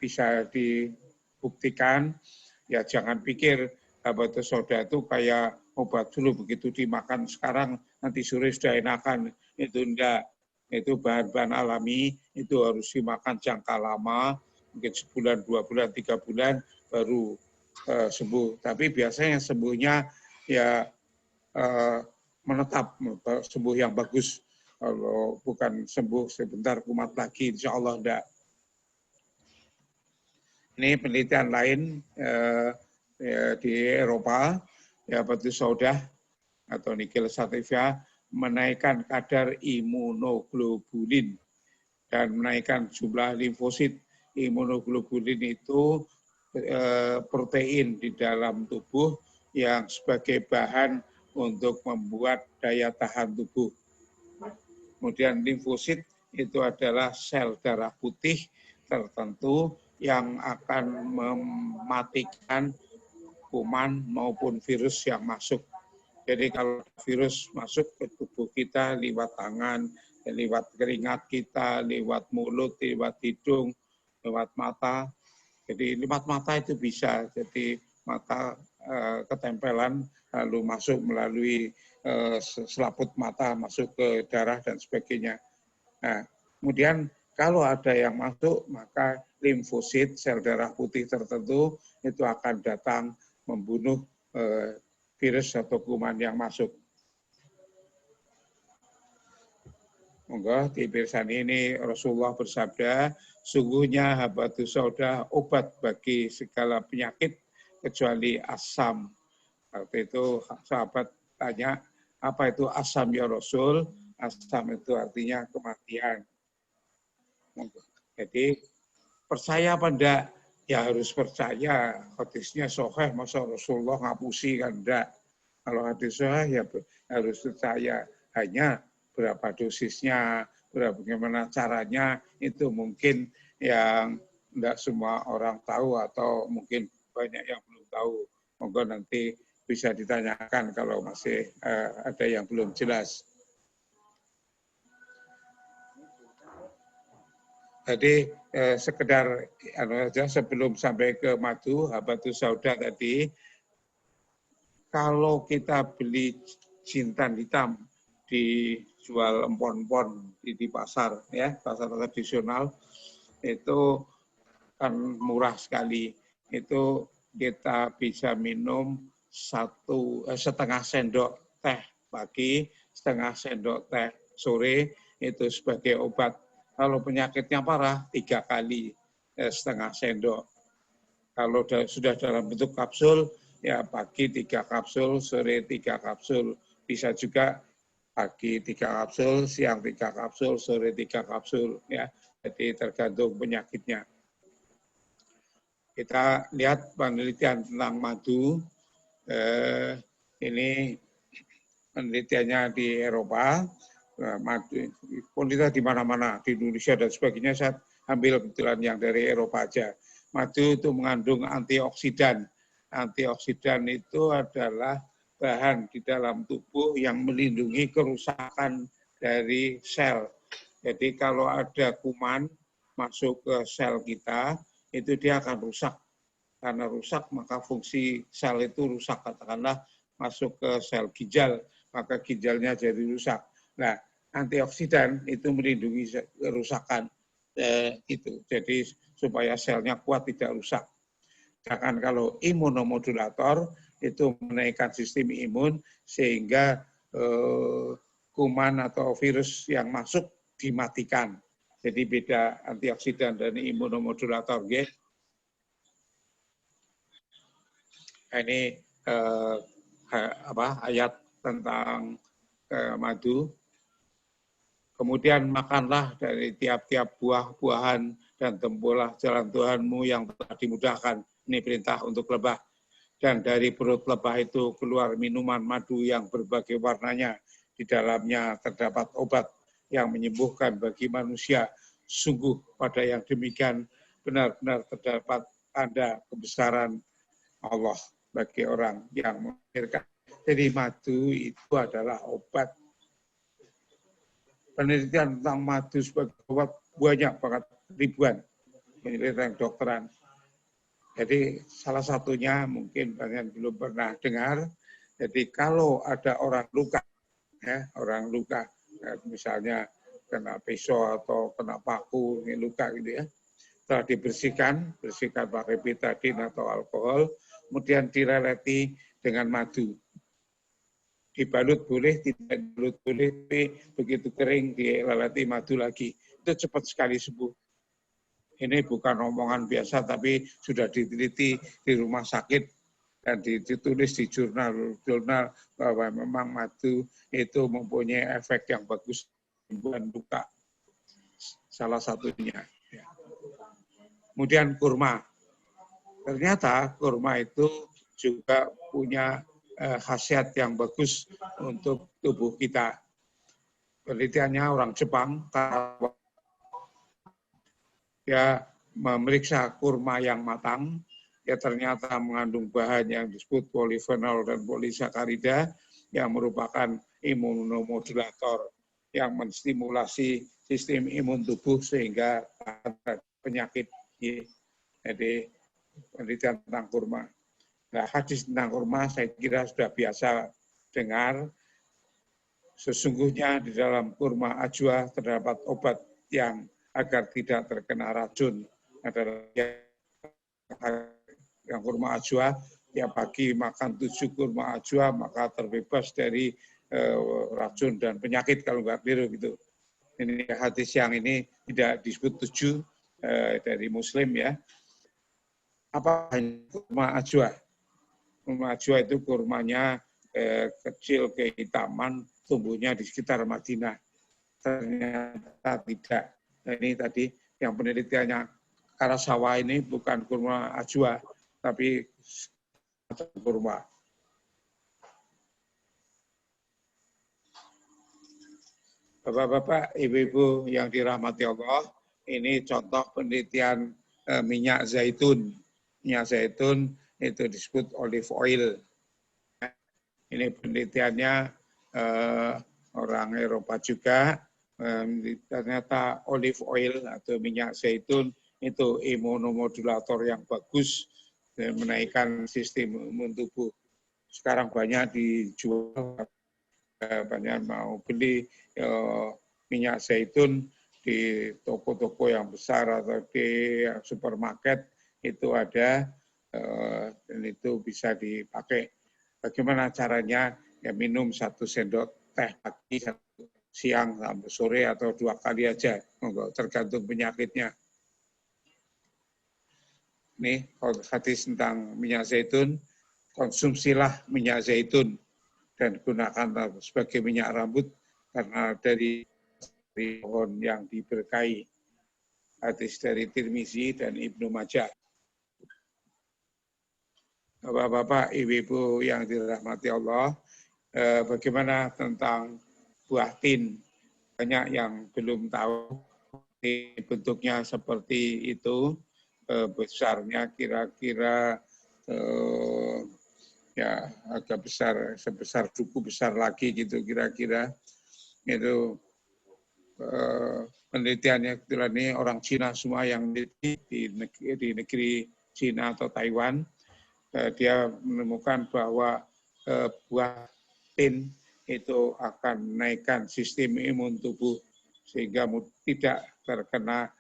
bisa dibuktikan. Ya jangan pikir habatus sauda itu kayak obat dulu begitu dimakan sekarang nanti sore sudah enakan. Itu enggak. Itu bahan-bahan alami, itu harus dimakan jangka lama, mungkin sebulan, 2 bulan, 3 bulan baru sembuh. Tapi biasanya sembuhnya ya menetap, sembuh yang bagus. Kalau bukan sembuh sebentar kumat lagi, insya Allah enggak. Ini penelitian lain di Eropa, ya habatus sauda atau Nigella sativa menaikkan kadar imunoglobulin dan menaikkan jumlah limfosit. Imunoglobulin itu protein di dalam tubuh yang sebagai bahan untuk membuat daya tahan tubuh. Kemudian limfosit itu adalah sel darah putih tertentu yang akan mematikan kuman maupun virus yang masuk. Jadi kalau virus masuk ke tubuh kita lewat tangan, lewat keringat kita, lewat mulut, lewat hidung, lewat mata. Jadi lewat mata itu bisa, jadi mata ketempelan lalu masuk melalui selaput mata, masuk ke darah dan sebagainya. Nah, kemudian kalau ada yang masuk, maka limfosit, sel darah putih tertentu, itu akan datang membunuh virus atau kuman yang masuk. Monggo di pirsan ini Rasulullah bersabda, sungguhnya habatus sauda obat bagi segala penyakit kecuali asam. Waktu itu sahabat tanya, apa itu asam ya Rasul? Asam itu artinya kematian. Jadi percaya apa enggak? Ya harus percaya. Hadisnya sahih, masa Rasulullah ngapusi kan enggak. Kalau hadis sahih ya harus percaya. Hanya berapa dosisnya, bagaimana caranya, itu mungkin yang enggak semua orang tahu atau mungkin banyak yang belum tahu. Monggo nanti bisa ditanyakan kalau masih ada yang belum jelas. Jadi sekedar aja sebelum sampai ke madu, habatus sauda tadi, kalau kita beli jintan hitam dijual empon-empon di pasar, ya pasar tradisional, itu kan murah sekali. Itu kita bisa minum setengah sendok teh pagi, setengah sendok teh sore, itu sebagai obat. Kalau penyakitnya parah, 3 kali setengah sendok. Kalau sudah dalam bentuk kapsul, ya pagi 3 kapsul, sore 3 kapsul. Bisa juga pagi 3 kapsul, siang 3 kapsul, sore 3 kapsul. Ya, jadi tergantung penyakitnya. Kita lihat penelitian tentang madu. Ini penelitiannya di Eropa. madu, kualitas di mana-mana di Indonesia dan sebagainya. Saya ambil kebetulan yang dari Eropa aja. Madu itu mengandung antioksidan. Antioksidan itu adalah bahan di dalam tubuh yang melindungi kerusakan dari sel. Jadi kalau ada kuman masuk ke sel kita, itu dia akan rusak. Karena rusak, maka fungsi sel itu rusak. Katakanlah masuk ke sel ginjal, maka ginjalnya jadi rusak. Nah, antioksidan itu melindungi kerusakan itu. Jadi supaya selnya kuat, tidak rusak. Sedangkan kalau imunomodulator itu menaikkan sistem imun sehingga kuman atau virus yang masuk dimatikan. Jadi beda antioksidan dan imunomodulator. Okay? Ini ayat tentang madu. Kemudian makanlah dari tiap-tiap buah-buahan dan tempuhlah jalan Tuhanmu yang telah dimudahkan. Ini perintah untuk lebah. Dan dari perut lebah itu keluar minuman madu yang berbagai warnanya. Di dalamnya terdapat obat yang menyembuhkan bagi manusia. Sungguh pada yang demikian benar-benar terdapat tanda kebesaran Allah bagi orang yang memikirkan. Jadi madu itu adalah obat. Penelitian tentang madu sebagai obat banyak banget, ribuan penelitian dokteran. Jadi salah satunya mungkin banyak belum pernah dengar. Jadi kalau ada orang luka, ya, orang luka, misalnya kena pisau atau kena paku, ini luka gitu ya, setelah bersihkan pakai betadin atau alkohol, kemudian dileleti dengan madu. Dibalut boleh, tidak dibalut boleh, begitu kering dileleti madu lagi. Itu cepat sekali sembuh. Ini bukan omongan biasa, tapi sudah diteliti di rumah sakit dan ditulis di jurnal bahwa memang madu itu mempunyai efek yang bagus penyembuhan luka. Salah satunya. Kemudian kurma. Ternyata kurma itu juga punya khasiat yang bagus untuk tubuh kita. Penelitiannya orang Jepang, dia memeriksa kurma yang matang, ya ternyata mengandung bahan yang disebut polifenol dan polisakarida yang merupakan imunomodulator yang menstimulasi sistem imun tubuh sehingga ada penyakit. Jadi penelitian tentang kurma. Nah, hadis tentang kurma saya kira sudah biasa dengar. Sesungguhnya di dalam kurma ajwa terdapat obat yang agar tidak terkena racun. Adalah yang kurma ajwa, ya pagi makan 7 kurma ajwa maka terbebas dari racun dan penyakit kalau nggak keliru gitu. Ini hadis yang ini tidak disebut 7 dari Muslim ya. Apa kurma ajwa? Kurma ajwa itu kurmanya kecil kehitaman, tumbuhnya di sekitar Madinah. Ternyata tidak. Nah, ini tadi yang penelitiannya Karasawa ini bukan kurma ajwa, tapi kurma. Bapak-bapak, ibu-ibu yang dirahmati Allah, ini contoh penelitian minyak zaitun. Minyak zaitun itu disebut olive oil. Ini penelitiannya orang Eropa juga. Ternyata olive oil atau minyak zaitun itu imunomodulator yang bagus dan menaikkan sistem imun tubuh. Sekarang banyak dijual, banyak mau beli minyak zaitun di toko-toko yang besar atau di supermarket itu ada dan itu bisa dipakai. Bagaimana caranya? Ya minum 1 sendok teh pagi, siang sampai sore atau 2 kali aja, tergantung penyakitnya. Nih, hadis tentang minyak zaitun, konsumsilah minyak zaitun dan gunakan sebagai minyak rambut karena dari pohon yang diberkahi. Hadis dari Tirmizi dan Ibnu Majah. Bapak-bapak, ibu-ibu yang dirahmati Allah, bagaimana tentang buah tin? banyak yang belum tahu bentuknya seperti itu, besarnya kira-kira ya agak besar, sebesar duku besar lagi gitu kira-kira. Itu penelitiannya kebetulan ini orang Cina semua yang di negeri Cina atau Taiwan. Dia menemukan bahwa buah tin itu akan menaikkan sistem imun tubuh sehingga tidak terkena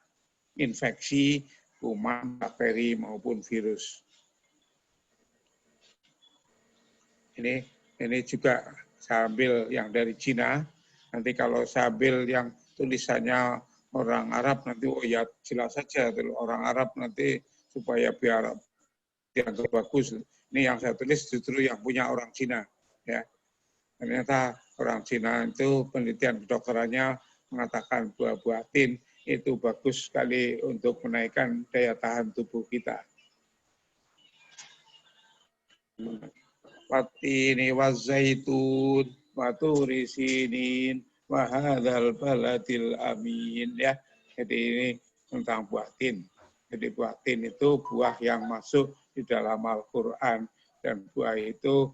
infeksi kuman, bakteri maupun virus. Ini juga sambil yang dari Cina. Nanti kalau sambil yang tulisannya orang Arab nanti oh ya jelas saja orang Arab nanti supaya biar dianggap bagus. Ini yang saya tulis justru yang punya orang Cina. Ya, ternyata orang Cina itu penelitian kedokterannya mengatakan buah-buah tin itu bagus sekali untuk menaikkan daya tahan tubuh kita. Watini wazaitun waturi sinin wahadzal baladil amin, ya. Jadi ini tentang buah tin. Jadi buah tin itu buah yang masuk di dalam Al-Qur'an, dan buah itu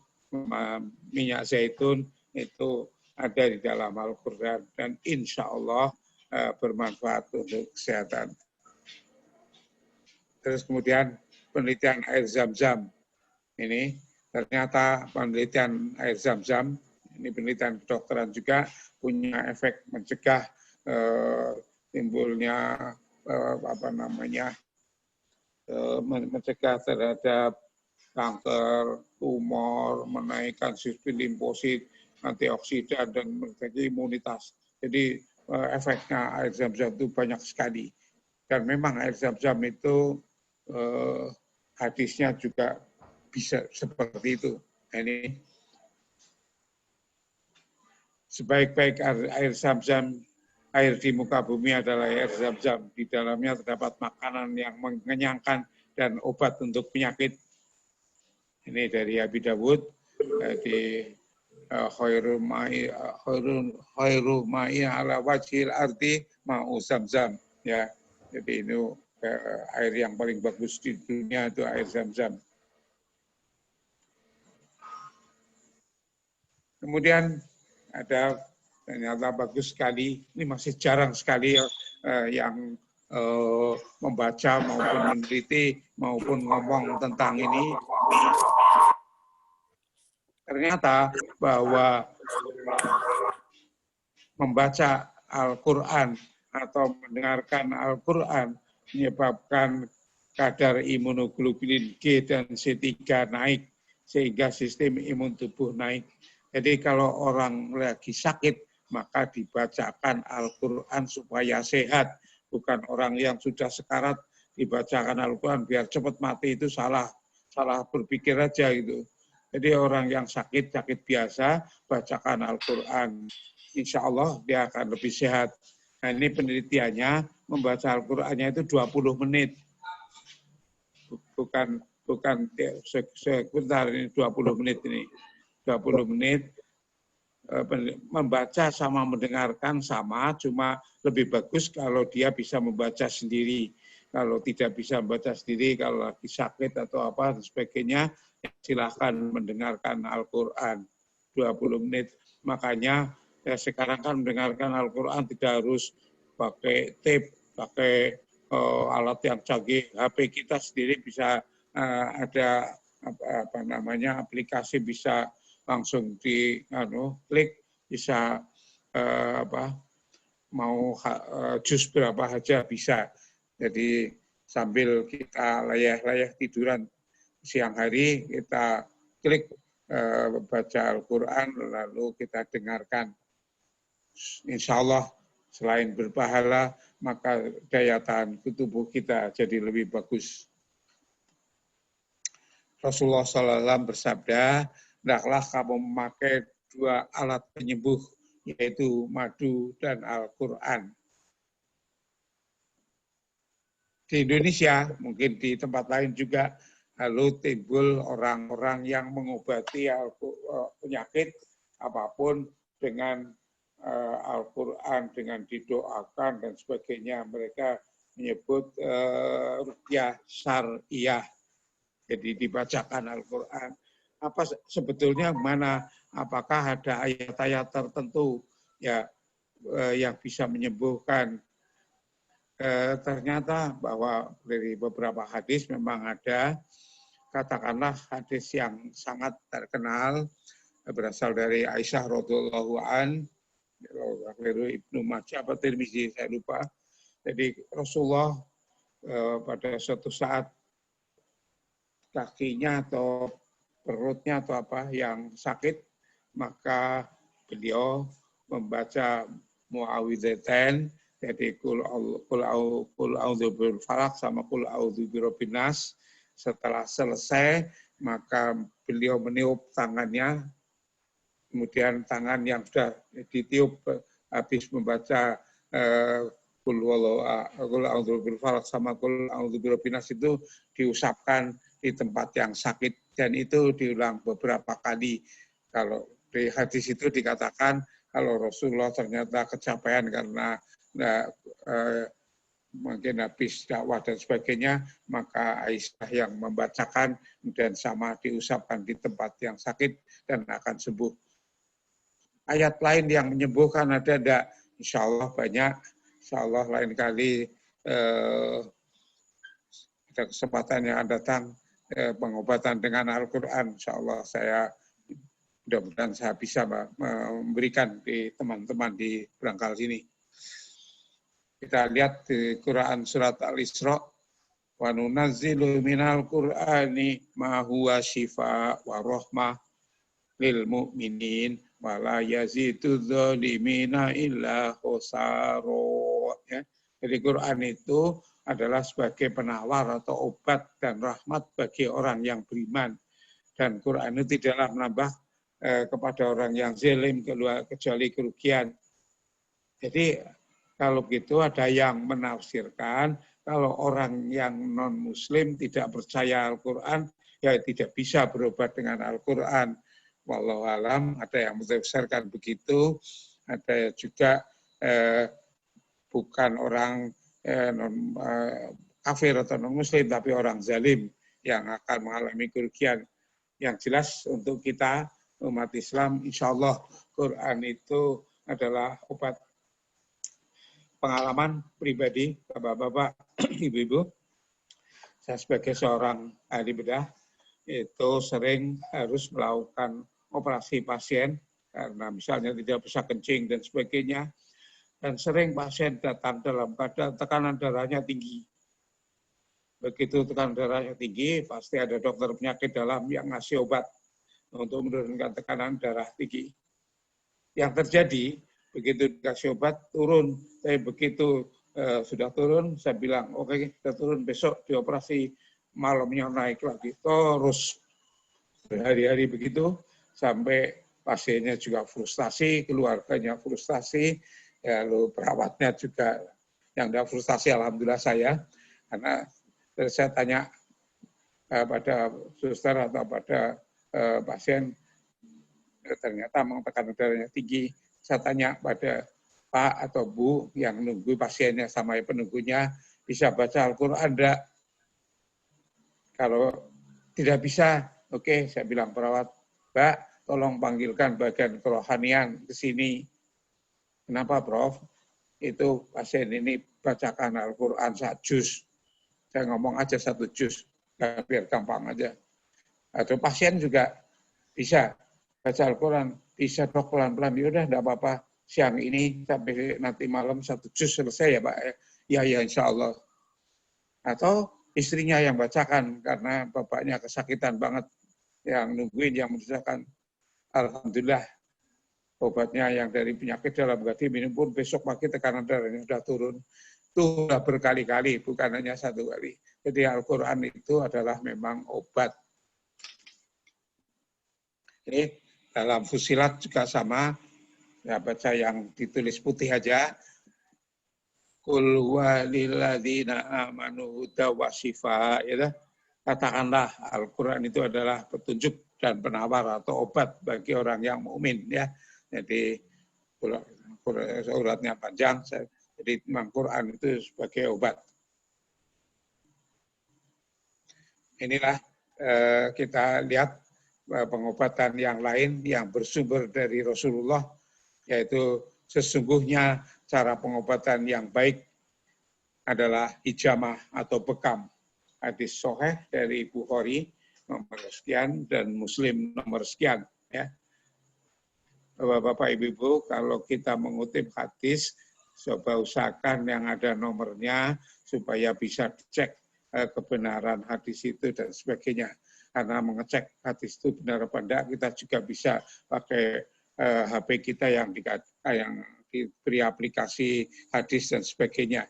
minyak zaitun itu ada di dalam Al-Qur'an dan insya Allah bermanfaat untuk kesehatan. Terus kemudian penelitian air zam-zam ini. Ternyata penelitian air zam-zam, ini penelitian kedokteran juga, punya efek mencegah timbulnya mencegah terhadap kanker, tumor, menaikkan sistem limfosit, antioksidan, dan menjaga imunitas. Jadi efeknya air zam-zam itu banyak sekali. Dan memang air zam-zam itu hadisnya juga bisa seperti itu. Ini sebaik-baik air zam-zam, air di muka bumi adalah air zam-zam. Di dalamnya terdapat makanan yang mengenyangkan dan obat untuk penyakit. Ini dari Abi Dawud, di khairu ma'i ala wajhil ardi ma'u zam-zam. Ya, jadi ini air yang paling bagus di dunia itu air zam-zam. Kemudian ada ternyata bagus sekali, ini masih jarang sekali yang membaca maupun meneliti maupun ngomong tentang ini. Ternyata bahwa membaca Al-Quran atau mendengarkan Al-Quran menyebabkan kadar imunoglobulin G dan C3 naik sehingga sistem imun tubuh naik. Jadi kalau orang lagi sakit, maka dibacakan Al-Quran supaya sehat. Bukan orang yang sudah sekarat dibacakan Al-Quran biar cepat mati, itu salah berpikir aja gitu. Jadi orang yang sakit biasa, bacakan Al-Quran. Insya Allah dia akan lebih sehat. Nah ini penelitiannya, membaca Al-Qurannya itu 20 menit. Bukan sebentar, ini 20 menit ini. 20 menit membaca sama mendengarkan sama, cuma lebih bagus kalau dia bisa membaca sendiri. Kalau tidak bisa membaca sendiri, kalau lagi sakit atau apa dan sebagainya, silahkan mendengarkan Al-Quran 20 menit. Makanya ya sekarang kan mendengarkan Al-Quran tidak harus pakai tape, pakai alat yang canggih. HP kita sendiri bisa ada aplikasi, bisa langsung klik, bisa mau jus berapa aja bisa. Jadi sambil kita layah-layah tiduran siang hari, kita klik baca Al-Quran, lalu kita dengarkan. Insya Allah selain berpahala, maka daya tahan tubuh kita jadi lebih bagus. Rasulullah SAW bersabda, hendaklah kamu memakai 2 alat penyembuh, yaitu madu dan Al-Quran. Di Indonesia, mungkin di tempat lain juga, lalu timbul orang-orang yang mengobati penyakit apapun dengan Al-Quran dengan didoakan dan sebagainya. Mereka menyebut ruqyah syariah. Jadi dibacakan Al-Quran. Apa sebetulnya mana? Apakah ada ayat-ayat tertentu ya yang bisa menyembuhkan? Ternyata bahwa dari beberapa hadis memang ada, katakanlah hadis yang sangat terkenal berasal dari Aisyah radhiyallahu an, Ibnu Majah atau Tirmizi saya lupa. Jadi Rasulullah pada suatu saat kakinya atau perutnya atau apa yang sakit, maka beliau membaca muawwidzatain, jadi kul a'udzu birabbil falaq sama kul a'udzu birabbin nas. Setelah selesai, maka beliau meniup tangannya, kemudian tangan yang sudah ditiup habis membaca kul a'udzu birabbil falaq sama kul a'udzu birabbin nas itu diusapkan di tempat yang sakit, dan itu diulang beberapa kali. Kalau di hadis itu dikatakan kalau Rasulullah ternyata kecapean karena mungkin habis dakwah dan sebagainya, maka Aisyah yang membacakan dan sama diusapkan di tempat yang sakit dan akan sembuh. Ayat lain yang menyembuhkan ada enggak? Insya Allah banyak. Insya Allah lain kali ada kesempatan yang datang pengobatan dengan Al-Quran. Insya Allah saya mudah-mudahan saya bisa memberikan di teman-teman di Berangkal sini. Kita lihat di Quran surat Al-Isra, wa nunazzilu minal Qur'ani ma huwa shifa wa rahmah lil mu'minin wa la yazidudz zalimina illa khusara. Ya. Jadi Quran itu adalah sebagai penawar atau obat dan rahmat bagi orang yang beriman. Dan Quran itu tidaklah menambah kepada orang yang zalim kecuali kerugian. Jadi kalau begitu ada yang menafsirkan kalau orang yang non-muslim tidak percaya Al-Quran, ya tidak bisa berobat dengan Al-Quran. Wallahu alam, ada yang menafsirkan begitu, ada juga bukan orang kafir atau non-muslim, tapi orang zalim yang akan mengalami kerugian. Yang jelas untuk kita, umat Islam, insya Allah Quran itu adalah obat. Pengalaman pribadi, bapak-bapak, ibu-ibu, saya sebagai seorang ahli bedah, itu sering harus melakukan operasi pasien, karena misalnya tidak bisa kencing dan sebagainya, dan sering pasien datang dalam keadaan tekanan darahnya tinggi. Begitu tekanan darahnya tinggi, pasti ada dokter penyakit dalam yang ngasih obat untuk menurunkan tekanan darah tinggi. Yang terjadi, begitu dikasih obat, turun. Tapi begitu sudah turun, saya bilang, oke, kita turun besok dioperasi, malamnya naik lagi. Terus berhari-hari begitu, sampai pasiennya juga frustasi, keluarganya frustasi, ya, lalu perawatnya juga yang tidak frustasi, alhamdulillah saya. Karena saya tanya pada suster atau pada pasien, ternyata memang tekanan darahnya tinggi. Saya tanya pada Pak atau Bu yang nunggu pasiennya sama penunggunya, bisa baca Al-Quran enggak? Kalau tidak bisa, oke, saya bilang perawat, Mbak, tolong panggilkan bagian kerohanian ke sini. Kenapa, Prof? Itu pasien ini bacakan Al-Quran 1 juz. Saya ngomong aja 1 juz, biar gampang aja. Atau pasien juga bisa baca Al-Quran, bisa dok pelan-pelan, yaudah enggak apa-apa. Siang ini sampai nanti malam 1 juz selesai ya Pak. Ya insya Allah. Atau istrinya yang bacakan karena bapaknya kesakitan banget, yang nungguin, yang mengerjakan. Alhamdulillah obatnya yang dari penyakit dalam hati minum pun besok pagi tekanan darahnya sudah turun. Itu sudah berkali-kali, bukan hanya 1 kali. Jadi Al-Quran itu adalah memang obat. Ini dalam Fusilat juga sama. Ya, baca yang ditulis putih aja. Qul huwa lilladzina amanu huda wa shifa. Ya, katakanlah Al-Quran itu adalah petunjuk dan penawar atau obat bagi orang yang mukmin. Ya. Jadi uratnya panjang, jadi memang Quran itu sebagai obat. Inilah kita lihat pengobatan yang lain yang bersumber dari Rasulullah, yaitu sesungguhnya cara pengobatan yang baik adalah hijamah atau bekam. Hadis sahih dari Bukhari nomor sekian dan Muslim nomor sekian. Ya. Bapak Ibu, kalau kita mengutip hadis, coba usahakan yang ada nomornya supaya bisa dicek kebenaran hadis itu dan sebagainya. Karena mengecek hadis itu benar apa enggak, kita juga bisa pakai HP kita yang diberi aplikasi hadis dan sebagainya.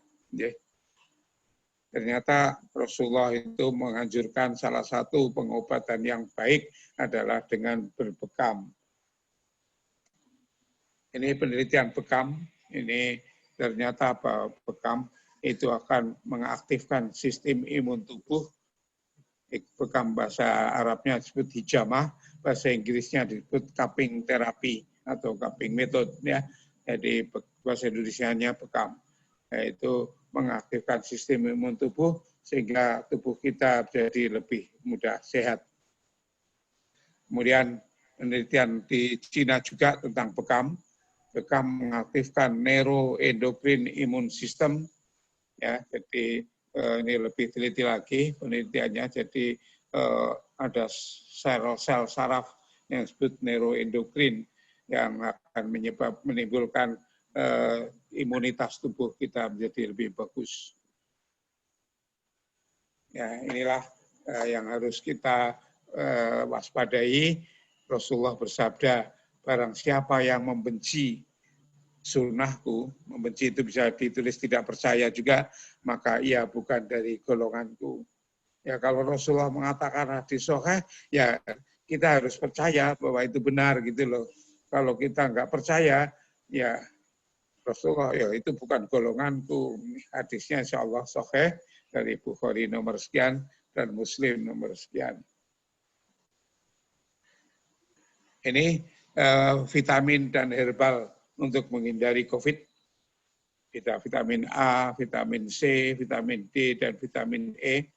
Ternyata Rasulullah itu menganjurkan salah satu pengobatan yang baik adalah dengan berbekam. Ini penelitian bekam, ini ternyata bekam itu akan mengaktifkan sistem imun tubuh. Bekam bahasa Arabnya disebut hijamah, bahasa Inggrisnya disebut cupping terapi atau cupping method, ya. Jadi bahasa Indonesianya bekam, yaitu mengaktifkan sistem imun tubuh sehingga tubuh kita jadi lebih mudah sehat. Kemudian penelitian di Cina juga tentang bekam. Bekam mengaktifkan neuroendokrin imun system, ya. Jadi ini lebih teliti lagi penelitiannya. Jadi ada sel-sel saraf yang disebut neuroendokrin yang akan menimbulkan imunitas tubuh kita menjadi lebih bagus. Ya, inilah yang harus kita waspadai. Rasulullah bersabda, barang siapa yang membenci sunnahku, membenci itu bisa ditulis tidak percaya juga, maka ia bukan dari golonganku. Ya, kalau Rasulullah mengatakan hadis sahih, ya kita harus percaya bahwa itu benar gitu loh. Kalau kita nggak percaya, ya Rasulullah, ya itu bukan golonganku. Hadisnya insya Allah sahih dari Bukhari nomor sekian dan Muslim nomor sekian. Ini vitamin dan herbal untuk menghindari COVID. Vitamin A, vitamin C, vitamin D, dan vitamin E.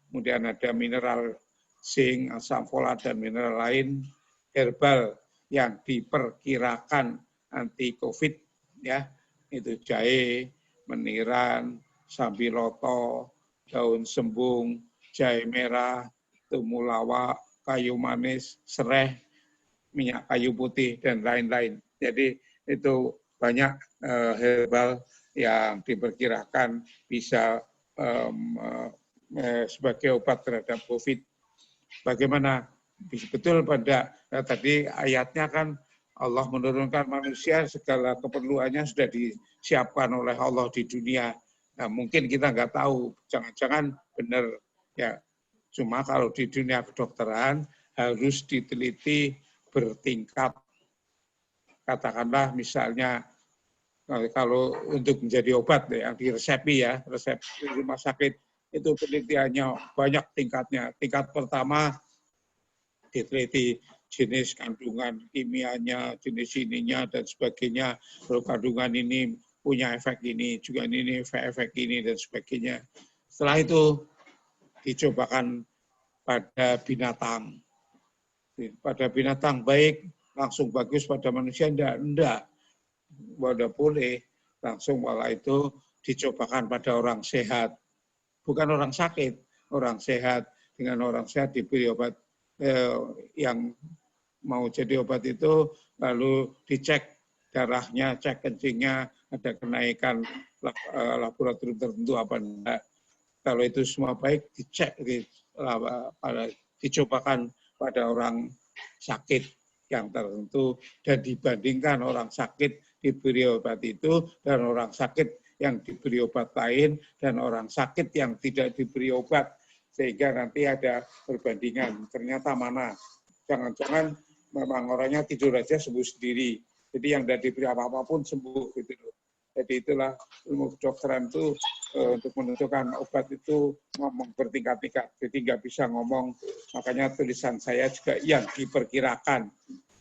Kemudian ada mineral zinc, asam folat, dan mineral lain. Herbal yang diperkirakan anti COVID, ya, itu jahe, meniran, sambiloto, daun sembung, jahe merah, temulawak, kayu manis, sereh, minyak kayu putih, dan lain-lain. Jadi itu banyak herbal yang diperkirakan bisa sebagai obat terhadap COVID. Bagaimana? Betul pada tadi ayatnya kan Allah menurunkan manusia, segala keperluannya sudah disiapkan oleh Allah di dunia. Nah, mungkin kita nggak tahu, jangan-jangan benar ya. Cuma kalau di dunia kedokteran harus diteliti bertingkat. Katakanlah misalnya kalau untuk menjadi obat yang diresepi ya, resep di rumah sakit itu penelitiannya banyak tingkatnya. Tingkat pertama diteliti jenis kandungan kimianya, jenis ininya dan sebagainya. Kalau kandungan ini punya efek ini, juga ini efek ini dan sebagainya. Setelah itu dicobakan pada binatang. Pada binatang baik, langsung bagus, pada manusia enggak. Wadah boleh, langsung malah itu dicobakan pada orang sehat. Bukan orang sakit, orang sehat. Dengan orang sehat diberi obat yang mau jadi obat itu, lalu dicek darahnya, cek kencingnya, ada kenaikan laboratorium tertentu apa enggak. Kalau itu semua baik, dicek, dicobakan pada orang sakit yang tertentu dan dibandingkan orang sakit diberi obat itu dan orang sakit yang diberi obat lain dan orang sakit yang tidak diberi obat, sehingga nanti ada perbandingan ternyata mana. Jangan-jangan memang orangnya tidur aja sembuh sendiri, jadi yang tidak diberi apa-apa pun sembuh gitu loh. Jadi itulah ilmu kedokteran itu untuk menentukan obat itu ngomong bertingkat-tingkat. Jadi nggak bisa ngomong, makanya tulisan saya juga yang diperkirakan.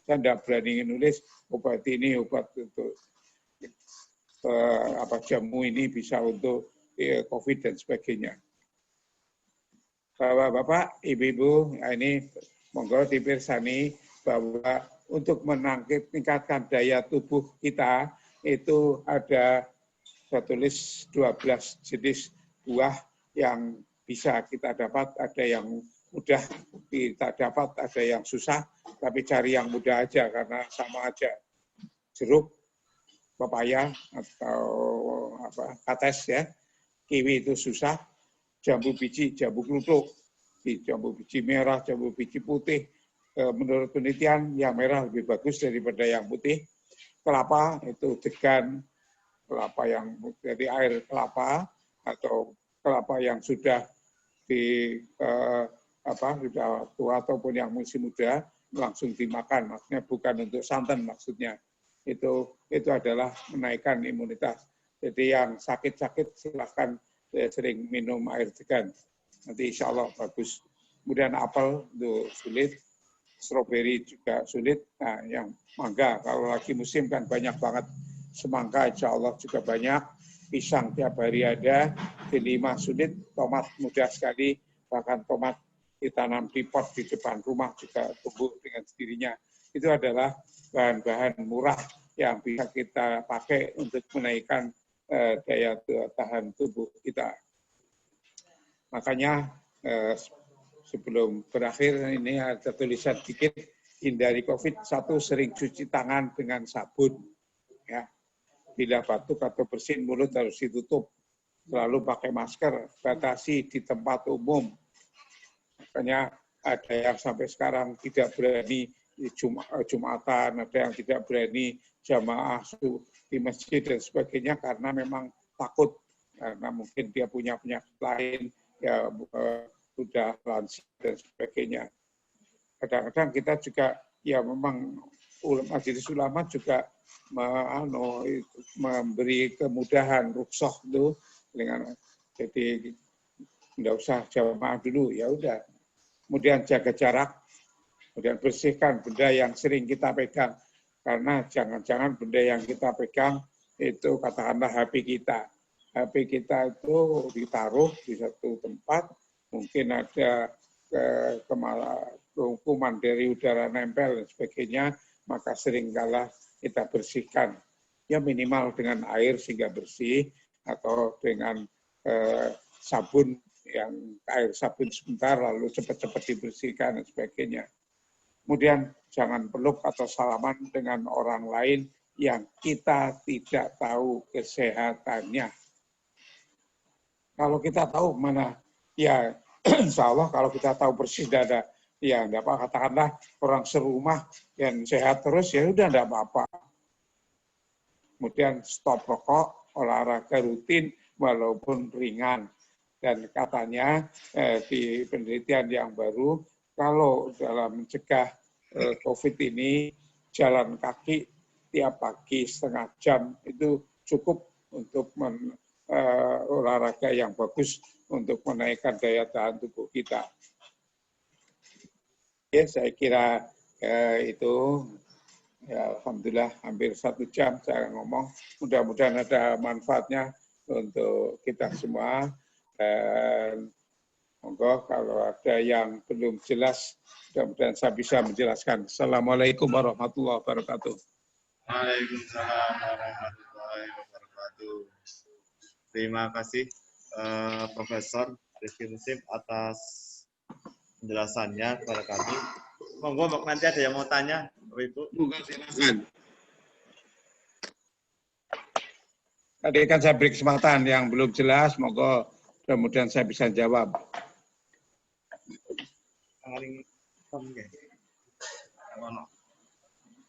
Saya tidak berani nulis obat ini, obat itu. jamu ini bisa untuk COVID dan sebagainya. Bapak-bapak, ibu-ibu, ini monggo dipirsani bahwa untuk meningkatkan daya tubuh kita itu ada saya tulis 12 jenis buah yang bisa kita dapat, ada yang mudah kita dapat, ada yang susah, tapi cari yang mudah aja karena sama aja. Jeruk, pepaya atau kates ya, kiwi itu susah, jambu biji, jambu kluthuk, jambu biji merah, jambu biji putih. Menurut penelitian yang merah lebih bagus daripada yang putih. Kelapa itu degan, kelapa yang dari air kelapa atau kelapa yang sudah sudah tua ataupun yang masih muda langsung dimakan, maksudnya bukan untuk santan maksudnya. Itu adalah menaikkan imunitas. Jadi yang sakit-sakit silahkan sering minum air degan. Nanti insya Allah bagus. Kemudian apel itu sulit, stroberi juga sulit. Nah, yang mangga kalau lagi musim kan banyak banget. Semangka insya Allah juga banyak. Pisang tiap hari ada. Delima sulit, tomat mudah sekali. Bahkan tomat ditanam di pot di depan rumah juga tumbuh dengan sendirinya. Itu adalah bahan-bahan murah yang bisa kita pakai untuk menaikkan daya tahan tubuh kita. Makanya sebelum berakhir ini ada tulisan dikit, hindari COVID, 1, sering cuci tangan dengan sabun. Ya. Bila batuk atau bersin, mulut harus ditutup. Selalu pakai masker, batasi di tempat umum. Makanya ada yang sampai sekarang tidak berani Jumatan, ada yang tidak berani jamaah di masjid dan sebagainya karena memang takut, karena mungkin dia punya penyakit lain, ya sudah lansia dan sebagainya. Kadang-kadang kita juga, ya memang Majelis Ulama juga memberi kemudahan rukhsah itu dengan, jadi tidak usah jamaah dulu, ya udah. Kemudian jaga jarak, kemudian bersihkan benda yang sering kita pegang. Karena jangan-jangan benda yang kita pegang itu katakanlah HP kita. HP kita itu ditaruh di satu tempat, mungkin ada kuman dari udara nempel dan sebagainya, maka seringkala kita bersihkan. Ya minimal dengan air sehingga bersih, atau dengan sabun, yang air sabun sebentar lalu cepat-cepat dibersihkan dan sebagainya. Kemudian jangan peluk atau salaman dengan orang lain yang kita tidak tahu kesehatannya. Kalau kita tahu mana, ya insya Allah kalau kita tahu persis tidak ada, ya enggak apa, katakanlah orang serumah yang sehat terus, ya udah enggak apa-apa. Kemudian stop rokok, olahraga rutin walaupun ringan. Dan katanya di penelitian yang baru, kalau dalam mencegah COVID ini, jalan kaki tiap pagi setengah jam itu cukup untuk olahraga yang bagus untuk menaikkan daya tahan tubuh kita. Ya, saya kira itu, ya, alhamdulillah hampir 1 jam saya ngomong. Mudah-mudahan ada manfaatnya untuk kita semua. Dan monggo kalau ada yang belum jelas, mudah-mudahan saya bisa menjelaskan. Assalamualaikum warahmatullahi wabarakatuh. Waalaikumsalam warahmatullahi wabarakatuh. Terima kasih Profesor Rizky Muslim atas penjelasannya kepada kami. Monggo nanti ada yang mau tanya, Bapak Ibu. Silakan. Tadi kan saya beri kesempatan yang belum jelas, monggo mudah-mudahan saya bisa jawab.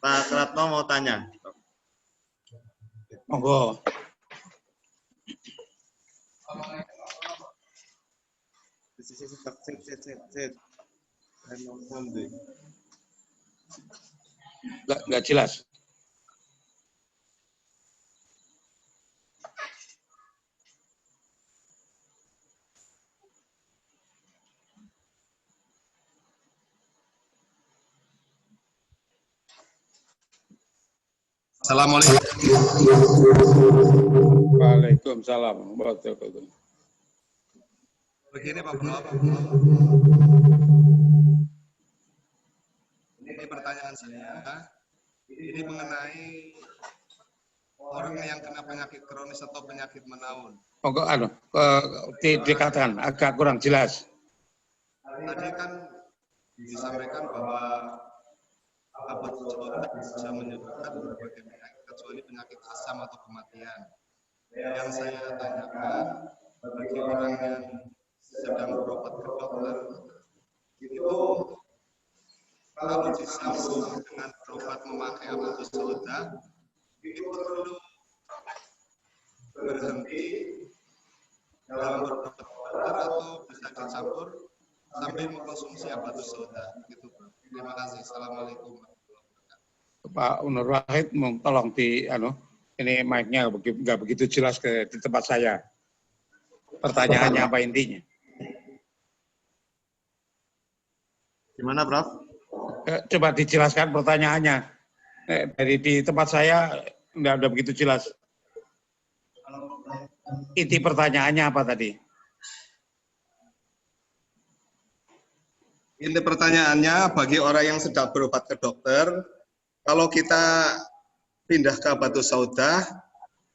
Pak Ratno mau tanya. Monggo. Nggak jelas. Assalamualaikum. Waalaikumsalam. Betul. Begini Pak Prof, ini pertanyaan saya, ini mengenai orang yang kena penyakit kronis atau penyakit menaun. Monggo dikatakan agak kurang jelas. Tadi kan disampaikan bahwa obat bisa menyebabkan berbagai penyakit kecuali penyakit asam atau kematian. Yang saya tanyakan, bagi orang yang sedang berobat ke dokter, itu kalau disambung dengan berobat memakai habatus sauda, itu perlu berhenti dalam berobat dokter atau bisa dicampur sambil mengkonsumsi habatus sauda. Gitu. Terima kasih. Assalamualaikum. Pak Nur Wahid, tolong ini mic-nya nggak begitu jelas di tempat saya. Pertanyaannya apa intinya? Gimana, Prof? Coba dijelaskan pertanyaannya. Dari di tempat saya nggak begitu jelas. Inti pertanyaannya apa tadi? Inti pertanyaannya, bagi orang yang sedang berobat ke dokter, kalau kita pindah ke habatus sauda,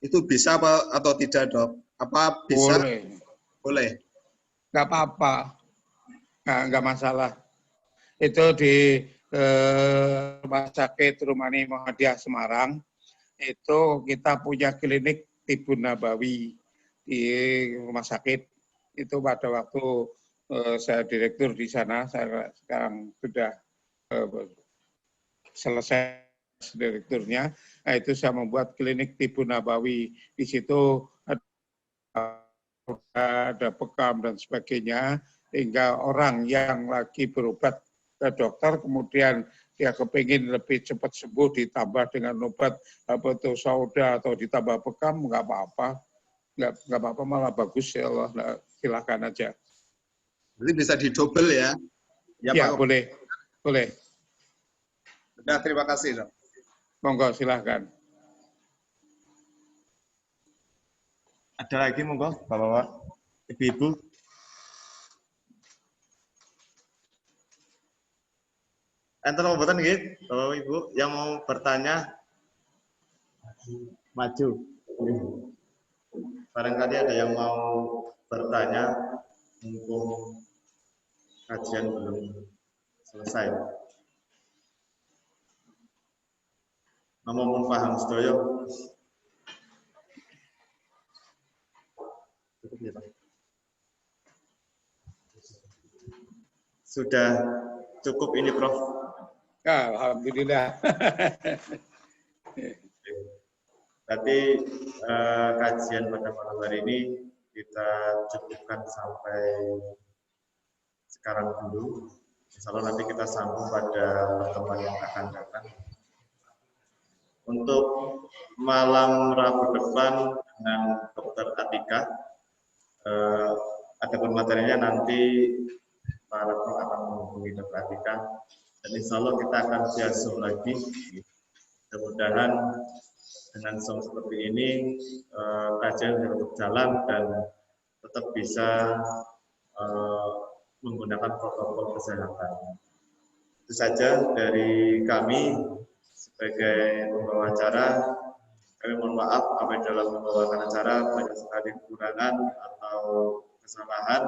itu bisa apa atau tidak, Dok? Apa bisa? Boleh. Nggak apa-apa. Nggak masalah. Itu di Rumah Sakit Rumani Muhammadiyah Semarang, itu kita punya klinik Tibun Nabawi di rumah sakit. Itu pada waktu saya direktur di sana, saya sekarang sudah selesai direkturnya. Nah, itu saya membuat klinik Tibun Nabawi. Di situ ada bekam dan sebagainya, hingga orang yang lagi berobat ke dokter, kemudian dia kepingin lebih cepat sembuh, ditambah dengan obat habatus sauda atau ditambah bekam, nggak apa-apa. Nggak apa-apa, malah bagus ya Allah. Nah, silakan aja. Jadi bisa didobel ya? Ya, boleh. Sudah, terima kasih, Dok. Monggo, silahkan. Ada lagi monggo, Bapak-bapak, Ibu-ibu. Enten obotan nggih, Bapak Ibu yang mau bertanya maju. Barangkali ada yang mau bertanya, mumpung kajian belum selesai. Namun paham sedoyo. Cukup ya, Pak. Sudah cukup ini, Prof. Alhamdulillah. Berarti kajian pada malam hari ini kita cukupkan sampai sekarang dulu. Insya Allah nanti kita sambung pada pertemuan yang akan datang. Untuk malam Rabu depan dengan Dr. Atika, ada materinya nanti Pak Rektor akan menghubungi Dr. Atika, dan insya Allah kita akan via Zoom lagi. Mudah-mudahan dengan Zoom seperti ini kajian tetap jalan dan tetap bisa menggunakan protokol kesehatan. Itu saja dari kami sebagai pembawa acara. Kami mohon maaf apabila dalam membawakan acara banyak sekali kekurangan atau kesalahan.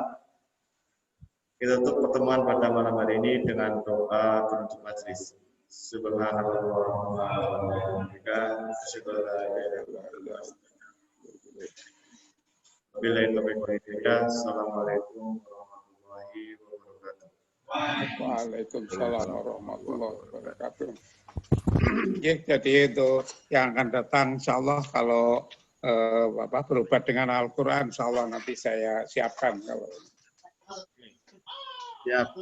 Kita tutup pertemuan pada malam hari ini dengan doa penutup majelis. Subhanallah wa bihamdihi, asyhadu an la ilaha illallah. Assalamualaikum warahmatullahi wabarakatuh. Waalaikumsalam warahmatullahi wabarakatuh. Ya, jadi itu yang akan datang, insya Allah kalau berobat dengan Al-Quran, insya Allah nanti saya siapkan. Kalau Siap.